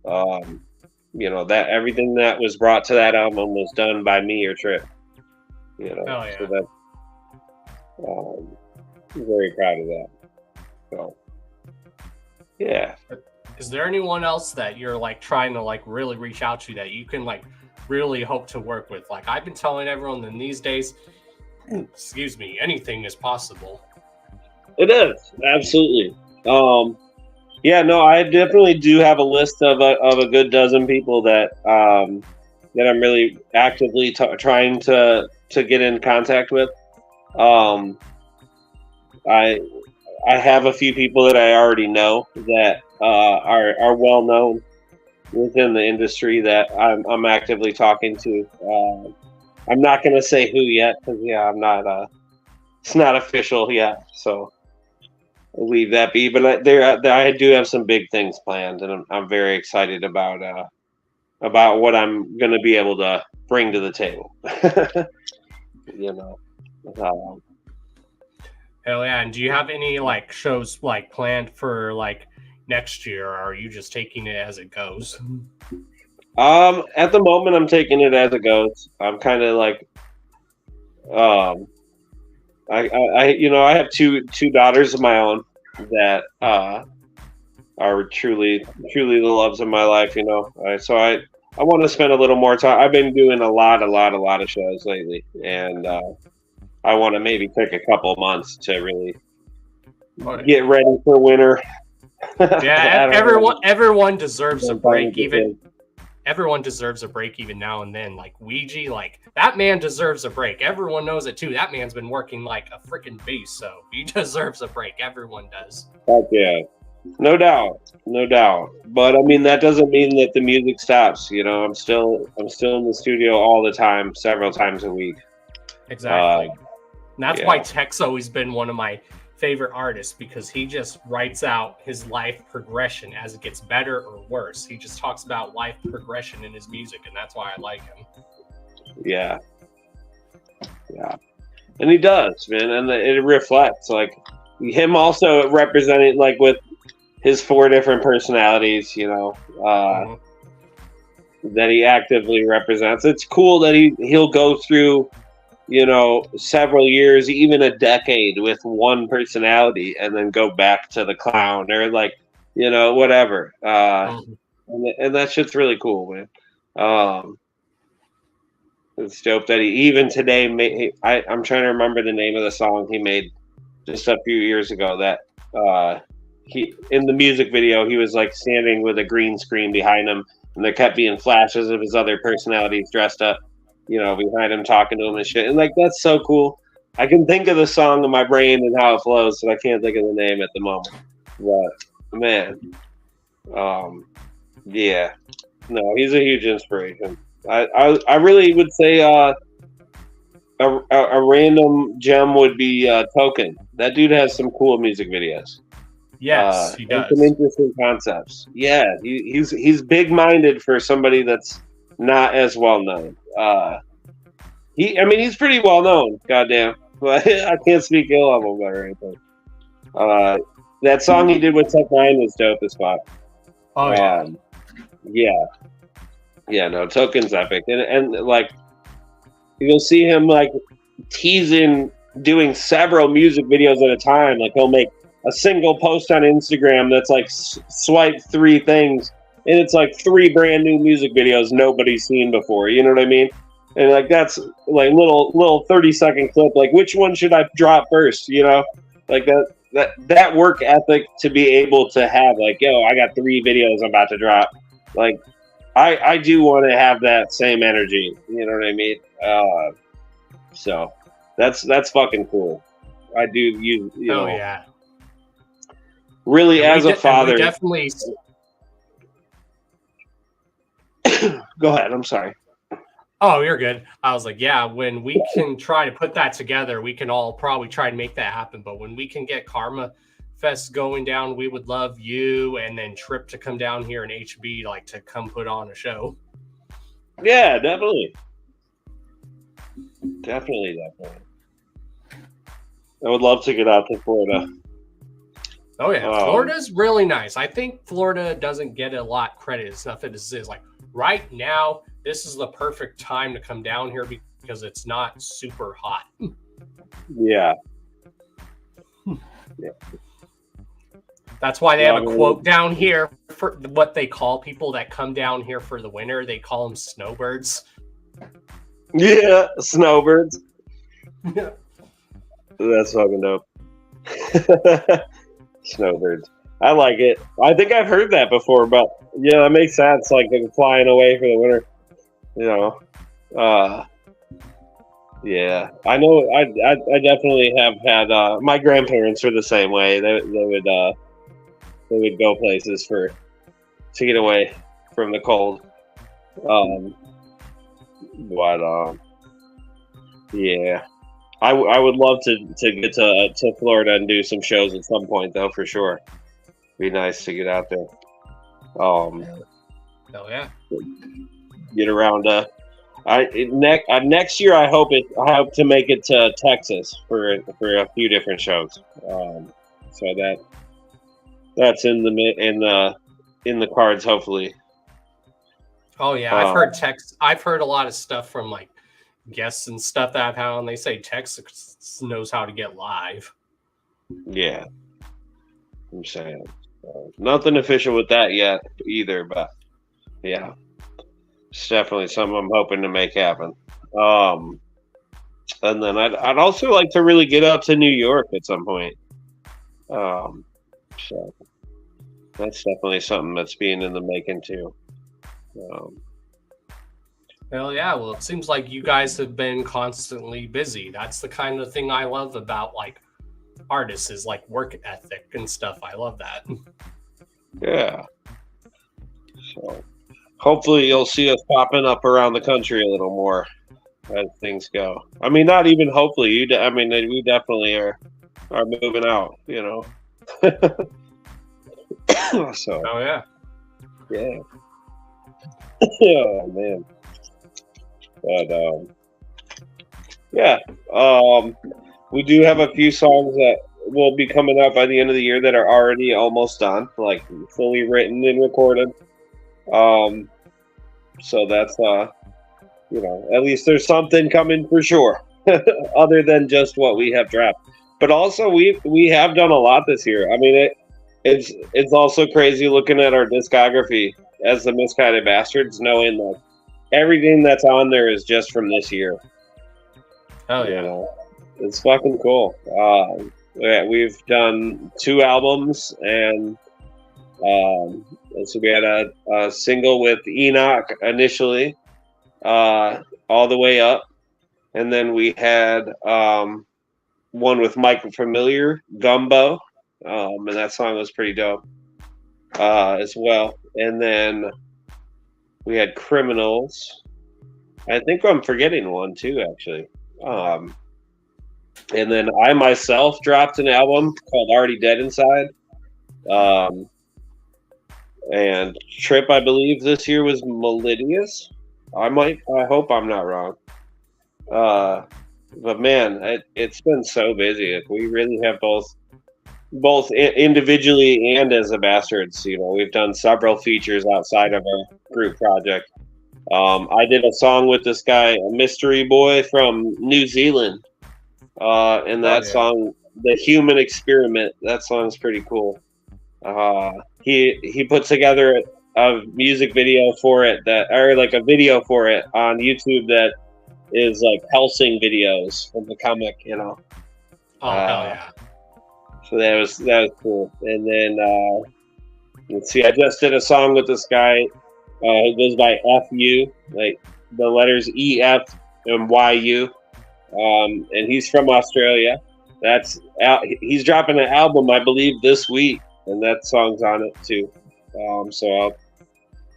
You know, that everything that was brought to that album was done by me or Trip. You know, Oh, yeah. so that very proud of that. So yeah. Is there anyone else that you're like trying to like really reach out to that you can like really hope to work with? Like I've been telling everyone that these days, excuse me, anything is possible. It is, absolutely. Yeah, no, I definitely do have a list of a good dozen people that that I'm really actively trying to get in contact with. I have a few people that I already know that are well known within the industry that I'm actively talking to. I'm not going to say who yet because I'm not. It's not official yet, so I'll leave that be. But I do have some big things planned, and I'm very excited about what I'm going to be able to bring to the table. You know. Hell yeah! And do you have any like shows like planned for like next year, or are you just taking it as it goes? At the moment, I'm taking it as it goes. I'm kind of like, I have two daughters of my own that are truly the loves of my life. You know, so I want to spend a little more time. I've been doing a lot of shows lately, and I want to maybe take a couple months to really get ready for winter. Yeah, everyone deserves a break. Everyone deserves a break even now and then. Like Ouija, like that man deserves a break. Everyone knows it too. That man's been working like a freaking beast, so he deserves a break. Everyone does. Heck yeah. No doubt. But I mean, that doesn't mean that the music stops. You know, I'm still in the studio all the time, several times a week. Exactly. And that's why Tech's always been one of my favorite artists, because he just writes out his life progression as it gets better or worse. He just talks about life progression in his music, and that's why I like him. Yeah. And he does, man, and it reflects like him also representing like with his 4 different personalities, you know, that he actively represents. It's cool that he'll go through, you know, several years, even a decade with one personality and then go back to the clown or like, you know, whatever. And that shit's really cool, man. It's dope that he even today made, I'm trying to remember the name of the song he made just a few years ago that he in the music video he was like standing with a green screen behind him and there kept being flashes of his other personalities dressed up, you know, behind him talking to him and shit. And like that's so cool. I can think of the song in my brain and how it flows, but I can't think of the name at the moment. But man, yeah. No, he's a huge inspiration. I really would say a random gem would be Token. That dude has some cool music videos. Yes, he and does. some interesting concepts. Yeah, he's big-minded for somebody that's not as well known. He's pretty well known. Goddamn, but I can't speak ill of him or anything. That song he did with Tech Nine was dope as fuck. Oh yeah. Yeah. No, Token's epic, and like you'll see him like teasing doing several music videos at a time. Like he'll make a single post on Instagram that's like swipe 3 things, and it's like 3 brand new music videos nobody's seen before. You know what I mean? And like that's like little 30-second clip. Like which one should I drop first? You know, like that work ethic to be able to have like, yo, I got 3 videos I'm about to drop. Like I do want to have that same energy. You know what I mean? So that's fucking cool. I do you know. Oh yeah. Really, And as a father, definitely. Go ahead. I'm sorry. Oh, you're good. I was like, yeah, when we can try to put that together, we can all probably try to make that happen. But when we can get Karma Fest going down, we would love you and then Trip to come down here and HB like to come put on a show. Yeah, definitely. Definitely. I would love to get out to Florida. Oh yeah, Florida's really nice. I think Florida doesn't get a lot credit. It's nothing to say. It's like right now, this is the perfect time to come down here because it's not super hot. Yeah. That's why they have a quote down here for what they call people that come down here for the winter. They call them snowbirds. Yeah, snowbirds. That's fucking dope. Snowbirds. I like it. I think I've heard that before, but yeah, that makes sense. Like flying away for the winter. You know. Yeah. I know I definitely have had my grandparents were the same way. They would go places to get away from the cold. Yeah. I would love to get to Florida and do some shows at some point, though, for sure. Be nice to get out there. Oh yeah. Get around. Next year, I hope to make it to Texas for a few different shows. So that's in the cards, hopefully. Oh yeah, I've heard a lot of stuff from like guests and stuff that I've had on. They say Texas knows how to get live. Yeah, I'm saying nothing official with that yet either, but yeah, it's definitely something I'm hoping to make happen. And then I'd also like to really get out to New York at some point. So that's definitely something that's being in the making too. Hell yeah. Well, it seems like you guys have been constantly busy. That's the kind of thing I love about like artists is like work ethic and stuff. I love that. Yeah. So hopefully you'll see us popping up around the country a little more as things go. I mean, not even hopefully. We definitely are moving out, you know. So. Oh yeah. Yeah. Oh man. But yeah. We do have a few songs that will be coming out by the end of the year that are already almost done, like fully written and recorded. So that's at least there's something coming for sure, other than just what we have dropped. But also we have done a lot this year. I mean, it's also crazy looking at our discography as the Misguided Bastards, knowing that everything that's on there is just from this year. Oh yeah, you know, it's fucking cool. Yeah, we've done 2 albums, and so we had a single with Enoch initially, all the way up, and then we had one with Michael Familiar, Gumbo, and that song was pretty dope as well. And then we had Criminals. I think I'm forgetting one too, actually. And then I myself dropped an album called Already Dead Inside. And Trip, I believe this year was Melidius. I hope I'm not wrong. But man, it's been so busy. Like, we really have both individually and as a Bastards. We've done several features outside of our group project. I did a song with this guy, a mystery boy from New Zealand. And that song, The Human Experiment, that song's pretty cool. He put together a music video for it a video for it on YouTube that is like Helsing videos from the comic, Oh, hell yeah. So that was cool. And then let's see, I just did a song with this guy. He goes by FU, like the letters EF and YU. And he's from Australia. He's dropping an album, I believe, this week, and that song's on it too. So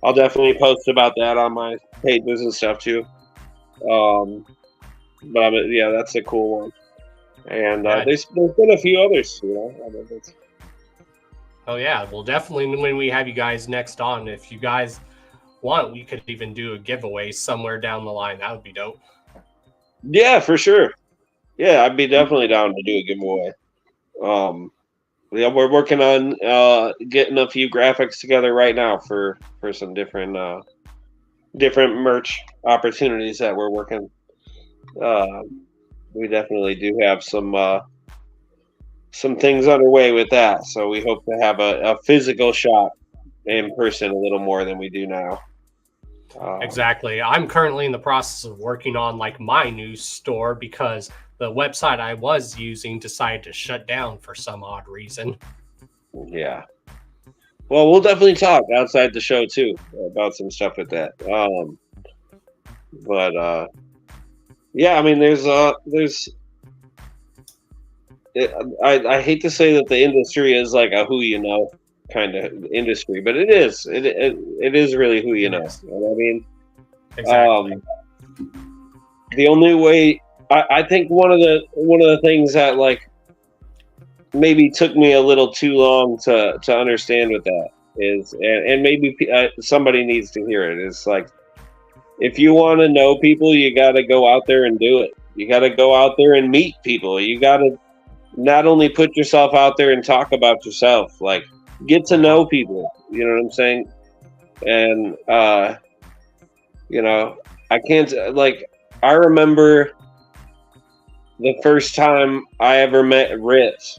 I'll definitely post about that on my pages and stuff too. But that's a cool one. And there's been a few others, Oh yeah, well, definitely when we have you guys next on, if you guys want, we could even do a giveaway somewhere down the line. That would be dope. Yeah, for sure. Yeah, I'd be definitely down to do a giveaway. We're working on getting a few graphics together right now for some different merch opportunities that we're working. We definitely do have some things underway with that, so we hope to have a physical shop in person a little more than we do now. Exactly. I'm currently in the process of working on like my new store because the website I was using decided to shut down for some odd reason. Yeah. Well, we'll definitely talk outside the show too about some stuff with that. Yeah, I mean, I hate to say that the industry is like a who you know kind of industry, but it is. It is really who you know. You know what I mean? Exactly. The only way I think one of the things that like maybe took me a little too long to understand with that is, and maybe somebody needs to hear it, is like, if you want to know people, you got to go out there and do it. You got to go out there and meet people. You got to not only put yourself out there and talk about yourself, like get to know people. You know what I'm saying? And I can't, like, I remember the first time I ever met Ritz.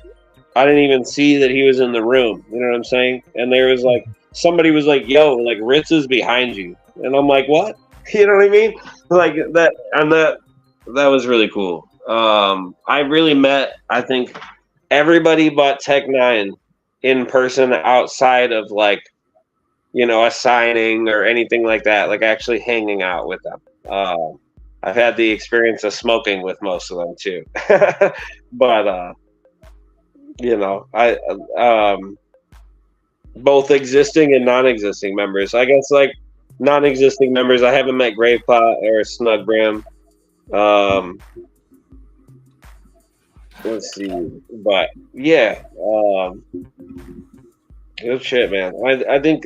I didn't even see that he was in the room. You know what I'm saying? And there was like, somebody was like, yo, like Ritz is behind you. And I'm like, what? You know what I mean? Like that, and that was really cool. I really met, I think, everybody but Tech Nine in person outside of like, a signing or anything like that, like actually hanging out with them. I've had the experience of smoking with most of them too. But, both existing and non-existing members. I guess like non-existing members, I haven't met Graveplot or Snuggram. Let's see, but yeah, good shit, man. I think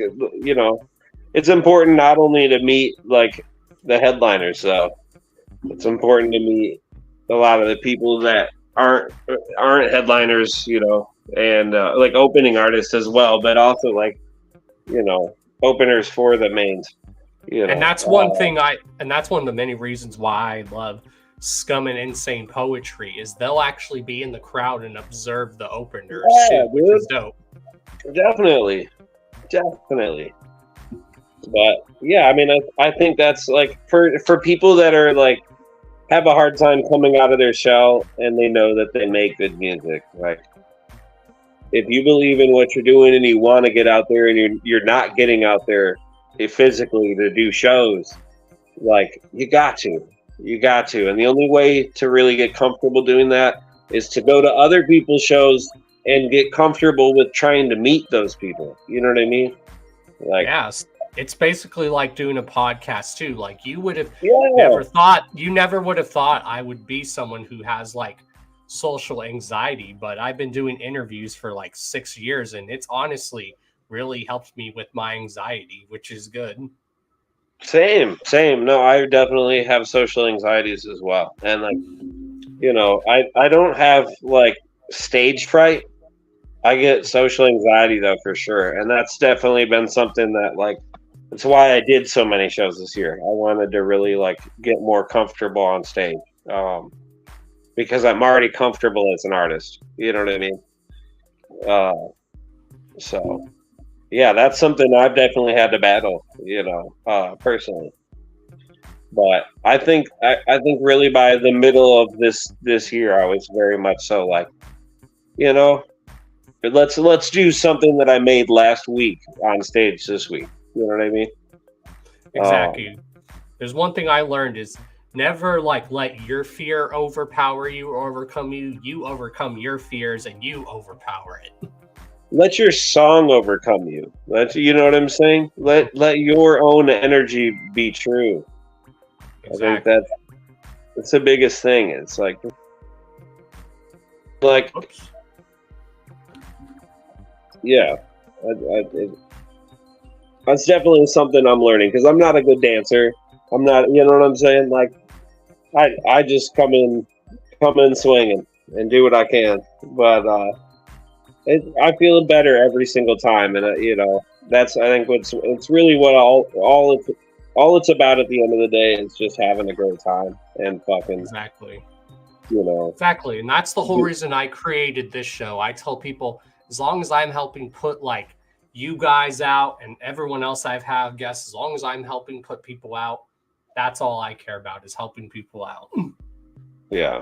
it's important not only to meet like the headliners, though. It's important to meet a lot of the people that aren't headliners, and like opening artists as well, but also like openers for the mains. And that's one thing and that's one of the many reasons why I love Scum and Insane Poetry, is they'll actually be in the crowd and observe the openers too, which is dope. Definitely. But yeah, I mean, I think that's like for people that are like have a hard time coming out of their shell and they know that they make good music. Like, if you believe in what you're doing and you want to get out there and you're not getting out there physically to do shows, like you got to. And the only way to really get comfortable doing that is to go to other people's shows and get comfortable with trying to meet those people. You know what I mean? Like, yes. It's basically like doing a podcast too. Like you would have never would have thought I would be someone who has like social anxiety, but I've been doing interviews for like 6 years, and it's honestly really helped me with my anxiety, which is good. Same. No, I definitely have social anxieties as well. And like, I don't have like stage fright. I get social anxiety though, for sure. And that's definitely been something that like, that's why I did so many shows this year. I wanted to really like get more comfortable on stage. Because I'm already comfortable as an artist. You know what I mean? So yeah, that's something I've definitely had to battle, personally. But I think really by the middle of this year, I was very much so like, let's do something that I made last week on stage this week. You know what I mean? Exactly. There's one thing I learned is never like let your fear overpower you or overcome you. You overcome your fears and you overpower it. Let your song overcome you. You know what I'm saying? Let your own energy be true. Exactly. I think that's the biggest thing. It's like Oops. Yeah, that's definitely something I'm learning because I'm not a good dancer. I'm not, you know what I'm saying? Like, I just come in swinging and do what I can. But I feel better every single time, and that's I think it's really what all it's about at the end of the day is just having a great time and fucking Exactly. Exactly, and that's the whole reason I created this show. I tell people as long as I'm helping put like you guys out and everyone else I've had guests, as long as I'm helping put people out, that's all I care about is helping people out. Yeah.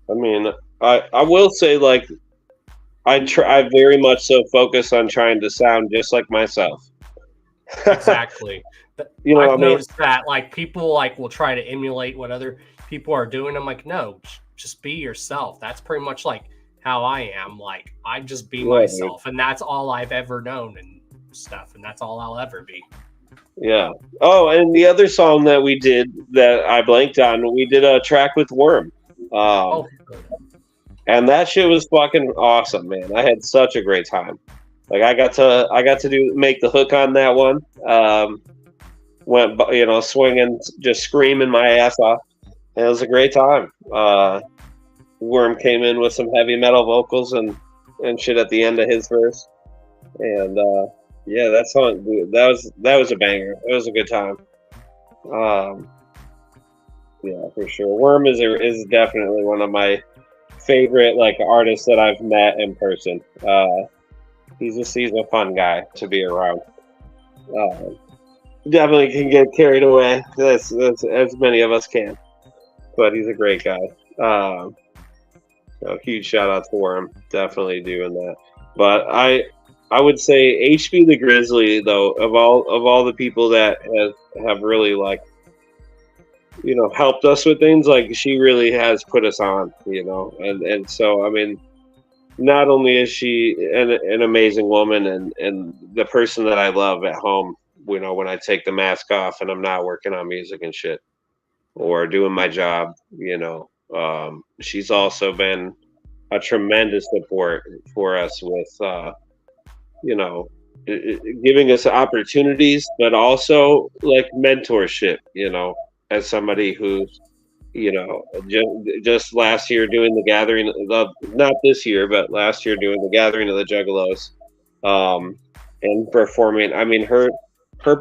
I mean, I will say like I very much so focus on trying to sound just like myself. Exactly. I've noticed that like people like will try to emulate what other people are doing. I'm like, no, just be yourself. That's pretty much like how I am. Like I just be myself, and that's all I've ever known and stuff, and that's all I'll ever be. Yeah. Oh, and the other song that we did that I blanked on, we did a track with Worm. And that shit was fucking awesome, man. I had such a great time. Like I got to make the hook on that one. Went swinging, just screaming my ass off. And it was a great time. Worm came in with some heavy metal vocals and shit at the end of his verse. And yeah, that song, dude, that was a banger. It was a good time. Yeah, for sure. Worm is definitely one of my favorite like artists that I've met in person. He's a fun guy to be around. Definitely can get carried away. That's as many of us can. But he's a great guy. So huge shout out to Worm. Definitely doing that. But I would say HB the Grizzly though, of all the people that have really like helped us with things, like she really has put us on, and so I mean, not only is she an amazing woman and the person that I love at home, when I take the mask off and I'm not working on music and shit or doing my job, she's also been a tremendous support for us with giving us opportunities, but also like mentorship, as somebody who's, just last year doing the gathering of, not this year, but last year doing the gathering of the Juggalos, and performing. I mean, her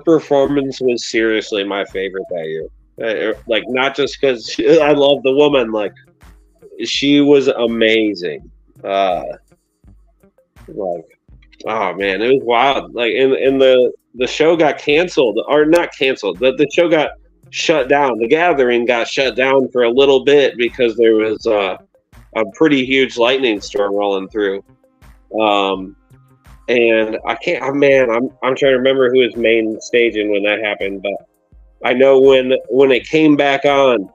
performance was seriously my favorite that year. Like, not just because I love the woman, like she was amazing. Oh man, it was wild. Like, and the show got canceled, or not canceled. The show got shut down. The gathering got shut down for a little bit because there was a pretty huge lightning storm rolling through. And I can't. Oh, man, I'm trying to remember who was main staging when that happened, but I know when it came back on,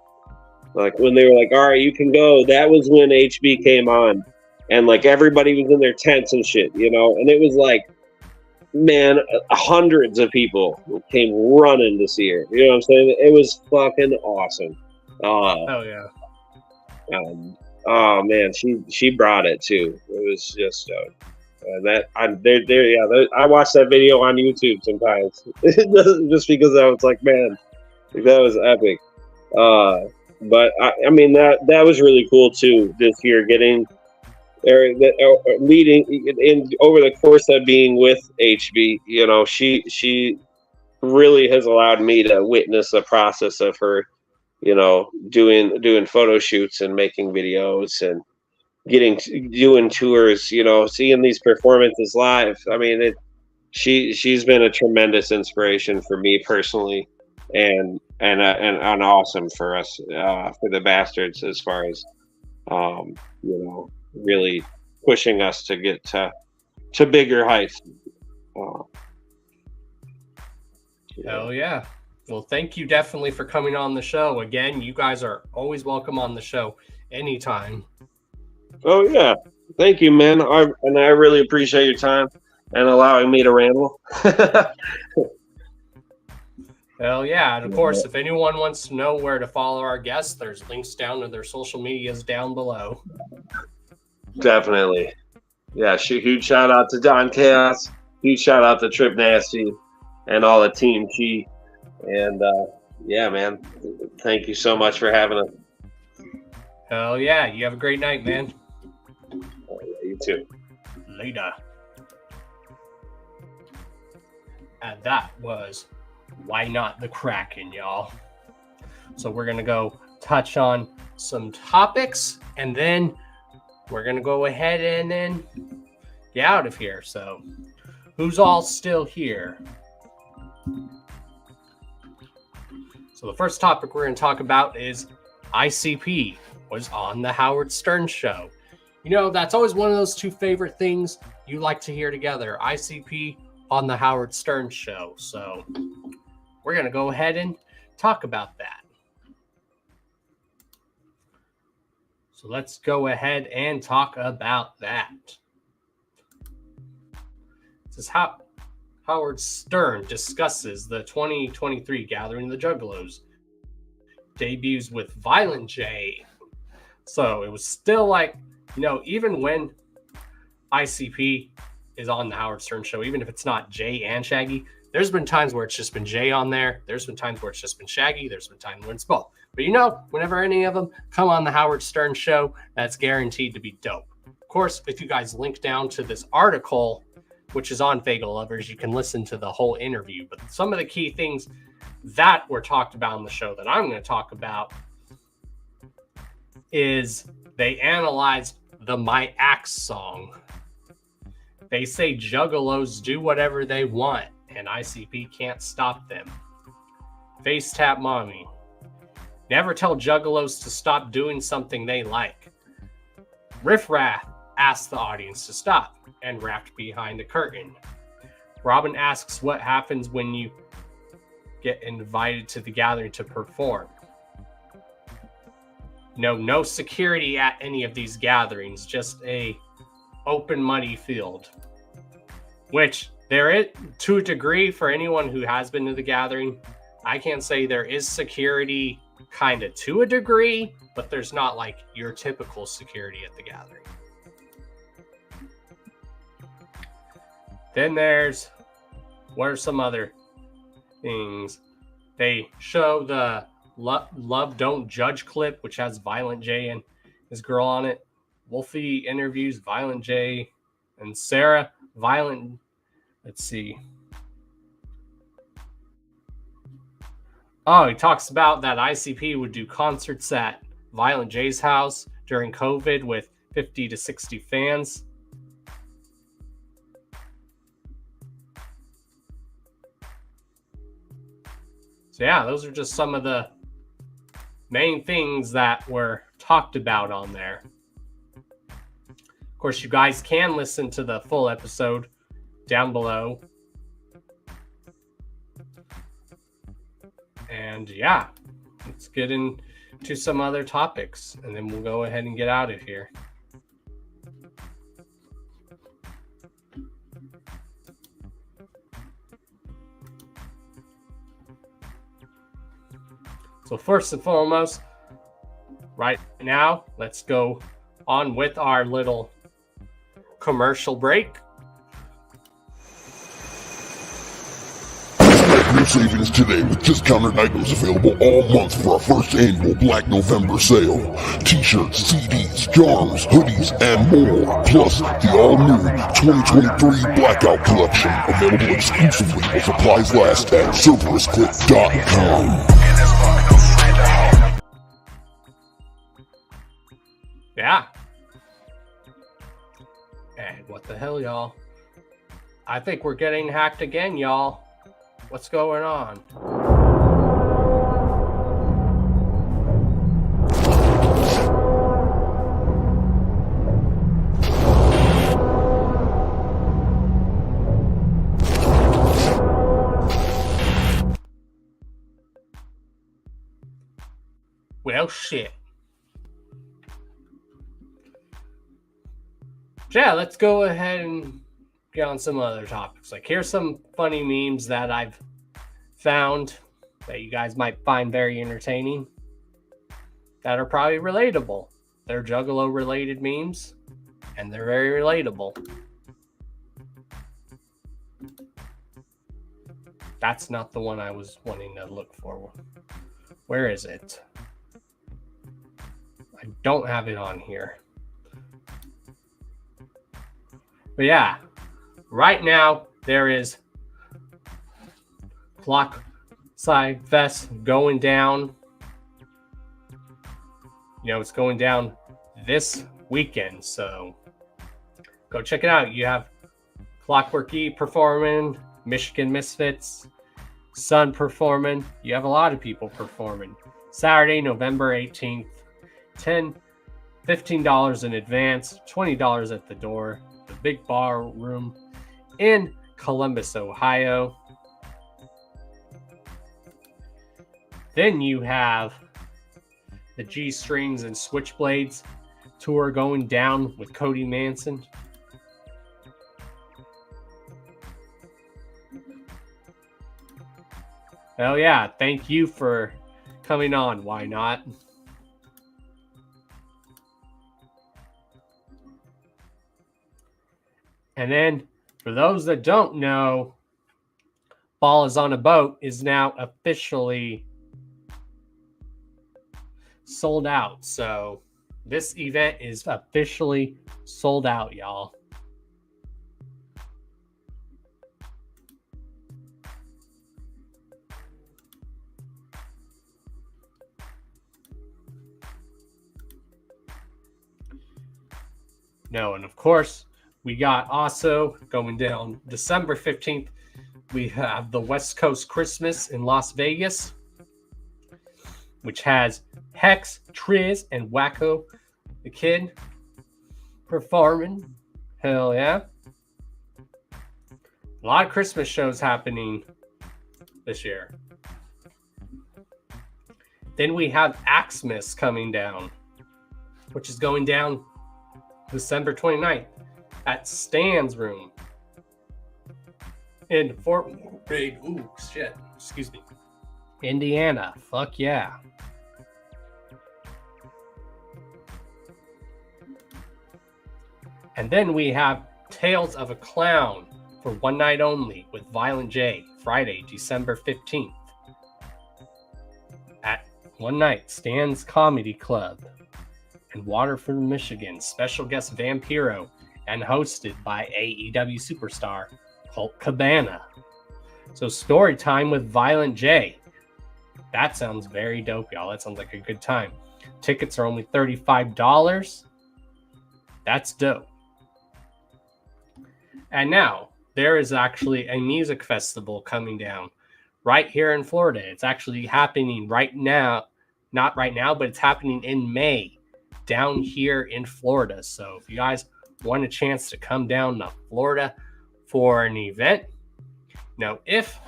like when they were like, "All right, you can go." That was when HB came on, and like everybody was in their tents and shit, and it was like, man, hundreds of people came running to see her. You know what I'm saying? It was fucking awesome. Oh yeah. oh man, she brought it too. It was just I watch that video on YouTube sometimes just because I was like, man, that was epic. But I mean that was really cool too this year, getting leading in over the course of being with HB. You know, she really has allowed me to witness the process of her, you know, doing photo shoots and making videos and doing tours, you know, seeing these performances live. I mean, she's been a tremendous inspiration for me personally, and awesome for us, for the Bastards, as far as you know, really pushing us to get to bigger heights. Hell yeah. Well, thank you definitely for coming on the show. Again, you guys are always welcome on the show anytime. Oh yeah, thank you, man. I really appreciate your time and allowing me to ramble. Hell yeah. And of course, if anyone wants to know where to follow our guests, there's links down to their social medias down below. Definitely. Yeah, huge shout out to Don Chaos. Huge shout out to Trip Nasty and all the Team Chi. And yeah, man, thank you so much for having us. Hell yeah. You have a great night, man. You too. Later. And that was Why Not the Kraken, y'all. So we're going to go touch on some topics, and then we're going to go ahead and then get out of here. So who's all still here? So the first topic we're going to talk about is ICP was on the Howard Stern show. You know, that's always one of those two favorite things you like to hear together. ICP on the Howard Stern show. So we're going to go ahead and talk about that. So let's go ahead and talk about that. This is how Howard Stern discusses the 2023 Gathering of the Juggalos. Debuts with Violent J. So it was still like, you know, even when ICP is on the Howard Stern show, even if it's not Jay and Shaggy, there's been times where it's just been Jay on there. There's been times where it's just been Shaggy. There's been times when it's both. But you know, whenever any of them come on the Howard Stern show, that's guaranteed to be dope. Of course, if you guys link down to this article, which is on Fagel Lovers, you can listen to the whole interview. But some of the key things that were talked about on the show that I'm going to talk about is they analyzed the My Axe song. They say juggalos do whatever they want, and ICP can't stop them. Face Tap Mommy. Never tell juggalos to stop doing something they like. Riff Raff asked the audience to stop and rapped behind the curtain. Robin asks what happens when you get invited to the gathering to perform. No security at any of these gatherings, just a open muddy field. Which there is, to a degree, for anyone who has been to the gathering, I can say there is security kind of to a degree, but there's not like your typical security at the gathering. Then there's, what are some other things? They show the Love Don't Judge clip, which has Violent J and his girl on it. Wolfie interviews Violent J and Sarah. Violent, let's see. Oh, he talks about that ICP would do concerts at Violent J's house during COVID with 50 to 60 fans. So yeah, those are just some of the main things that were talked about on there. Of course, you guys can listen to the full episode down below. And yeah, let's get into some other topics, and then we'll go ahead and get out of here. So first and foremost, right now, let's go on with our little commercial break. Your savings today with discounted items available all month for our first annual Black November sale. T-shirts, CDs, charms, hoodies, and more. Plus, the all-new 2023 Blackout Collection available exclusively while supplies last at ServerisClick.com. Yeah. And what the hell, y'all? I think we're getting hacked again, y'all. What's going on? Well, shit. Yeah, let's go ahead and get on some other topics. Like, here's some funny memes that I've found that you guys might find very entertaining that are probably relatable. They're Juggalo related memes and they're very relatable. That's not the one I was wanting to look for. Where is it? I don't have it on here. But yeah, right now there is Clock Side Fest going down. You know, it's going down this weekend, so go check it out. You have Clockwork E performing, Michigan Misfits, Sun performing. You have a lot of people performing. Saturday, November 18th, $15 in advance, $20 at the door. The Big Bar Room in Columbus, Ohio. Then you have the G Strings and Switchblades tour going down with Cody Manson. Hell yeah, thank you for coming on. Why not? And then, for those that don't know, Ball is on a Boat is now officially sold out. So, this event is officially sold out, y'all. No, and of course, we got also going down December 15th. We have the West Coast Christmas in Las Vegas, which has Hex, Triz, and Wacko the Kid performing. Hell yeah. A lot of Christmas shows happening this year. Then we have Axmas coming down, which is going down December 29th. At Stan's Room in Fort Wayne, Indiana. Fuck yeah. And then we have Tales of a Clown for one night only with Violent J, Friday, December 15th. At one night, Stan's Comedy Club in Waterford, Michigan. Special guest Vampiro, and hosted by AEW superstar Colt Cabana. So story time with Violent J. That sounds very dope, y'all. That sounds like a good time. Tickets are only $35. That's dope. And now, there is actually a music festival coming down right here in Florida. It's actually happening right now. Not right now, but it's happening in May down here in Florida. So if you guys want a chance to come down to Florida for an event. Now, if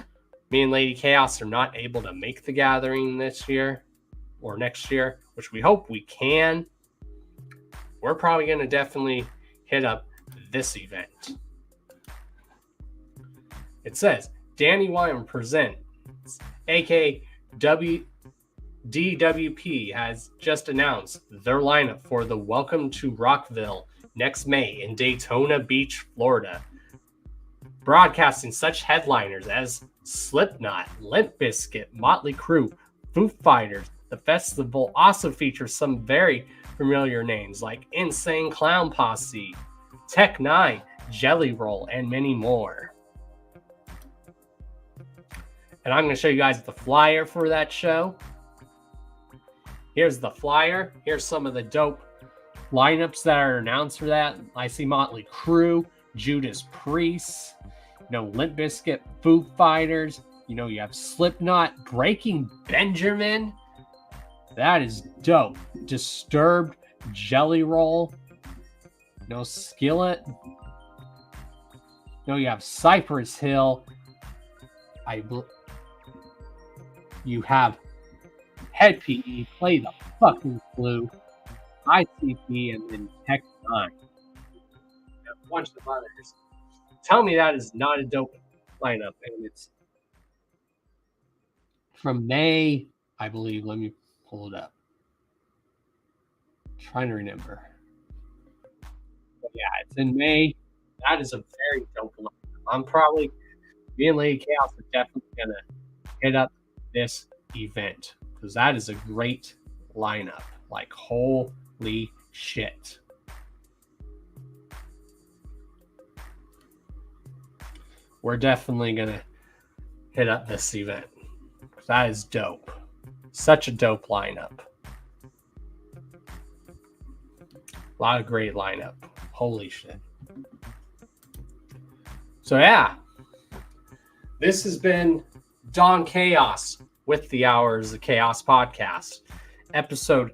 me and Lady Chaos are not able to make the gathering this year or next year, which we hope we can, we're probably going to definitely hit up this event. It says, Danny Wyman presents, aka DWP has just announced their lineup for the Welcome to Rockville next May in Daytona Beach, Florida, broadcasting such headliners as Slipknot, Limp Bizkit, Motley Crue, Foo Fighters. The festival also features some very familiar names like Insane Clown Posse, Tech Nine, Jelly Roll, and many more. And I'm going to show you guys the flyer for that show. Here's the flyer. Here's some of the dope lineups that are announced for that. I see Motley Crue, Judas Priest, Limp Bizkit, Foo Fighters. You have Slipknot, Breaking Benjamin. That is dope. Disturbed, Jelly Roll. Skillet. You have Cypress Hill. You have Head PE, Play the Fucking Flu, ICP, and then Tech 9. A bunch of others. Tell me that is not a dope lineup. And it's from May, I believe. Let me pull it up. I'm trying to remember. But yeah, it's in May. That is a very dope lineup. I'm probably, me and Lady Chaos are definitely going to hit up this event, because that is a great lineup. Like, holy shit. We're definitely going to hit up this event. That is dope. Such a dope lineup. A lot of great lineup. Holy shit. So yeah, this has been Don Chaos with the Hours of Chaos podcast, episode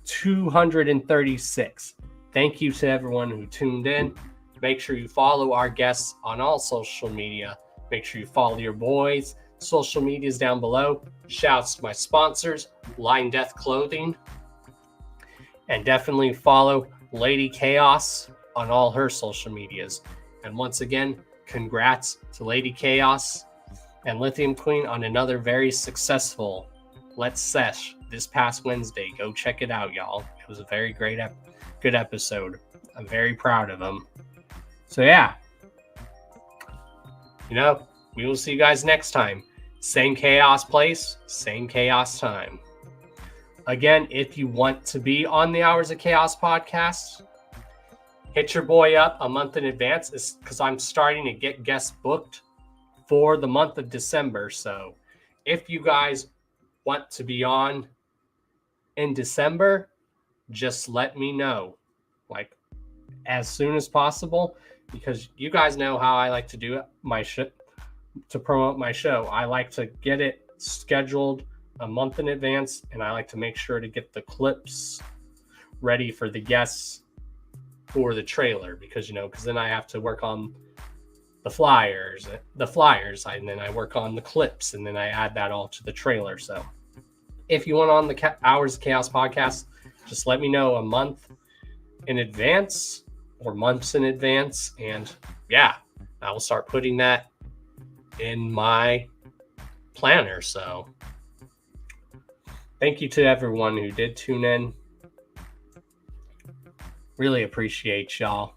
236. Thank you to everyone who tuned in. Make sure you follow our guests on all social media. Make sure you follow your boys. Social media is down below. Shouts to my sponsors, Line Death Clothing. And definitely follow Lady Chaos on all her social medias. And once again, congrats to Lady Chaos and Lithium Queen on another very successful Let's Sesh this past Wednesday. Go check it out, y'all. It was a very great, good episode. I'm very proud of them. So yeah, we will see you guys next time. Same chaos place, same chaos time. Again, if you want to be on the Hours of Chaos podcast, hit your boy up a month in advance, because I'm starting to get guests booked for the month of December. So if you guys want to be on in December, just let me know, like, as soon as possible, because you guys know how I like to do my shit to promote my show. I like to get it scheduled a month in advance, and I like to make sure to get the clips ready for the guests for the trailer, because then I have to work on the flyers, and then I work on the clips, and then I add that all to the trailer. So if you want on the Hours of Chaos podcast, just let me know a month in advance or months in advance, and yeah, I will start putting that in my planner. So thank you to everyone who did tune in. Really appreciate y'all.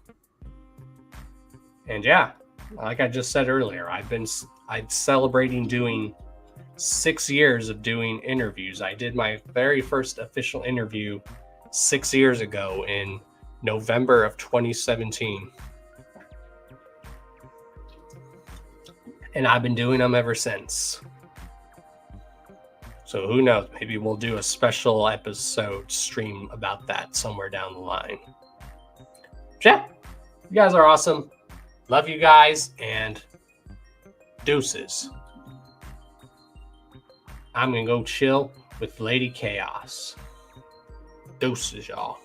And yeah, like I just said earlier, I'm celebrating doing 6 years of doing interviews. I did my very first official interview 6 years ago in November of 2017. And I've been doing them ever since. So who knows? Maybe we'll do a special episode stream about that somewhere down the line. Yeah, you guys are awesome. Love you guys, and deuces. I'm going to go chill with Lady Chaos. Deuces, y'all.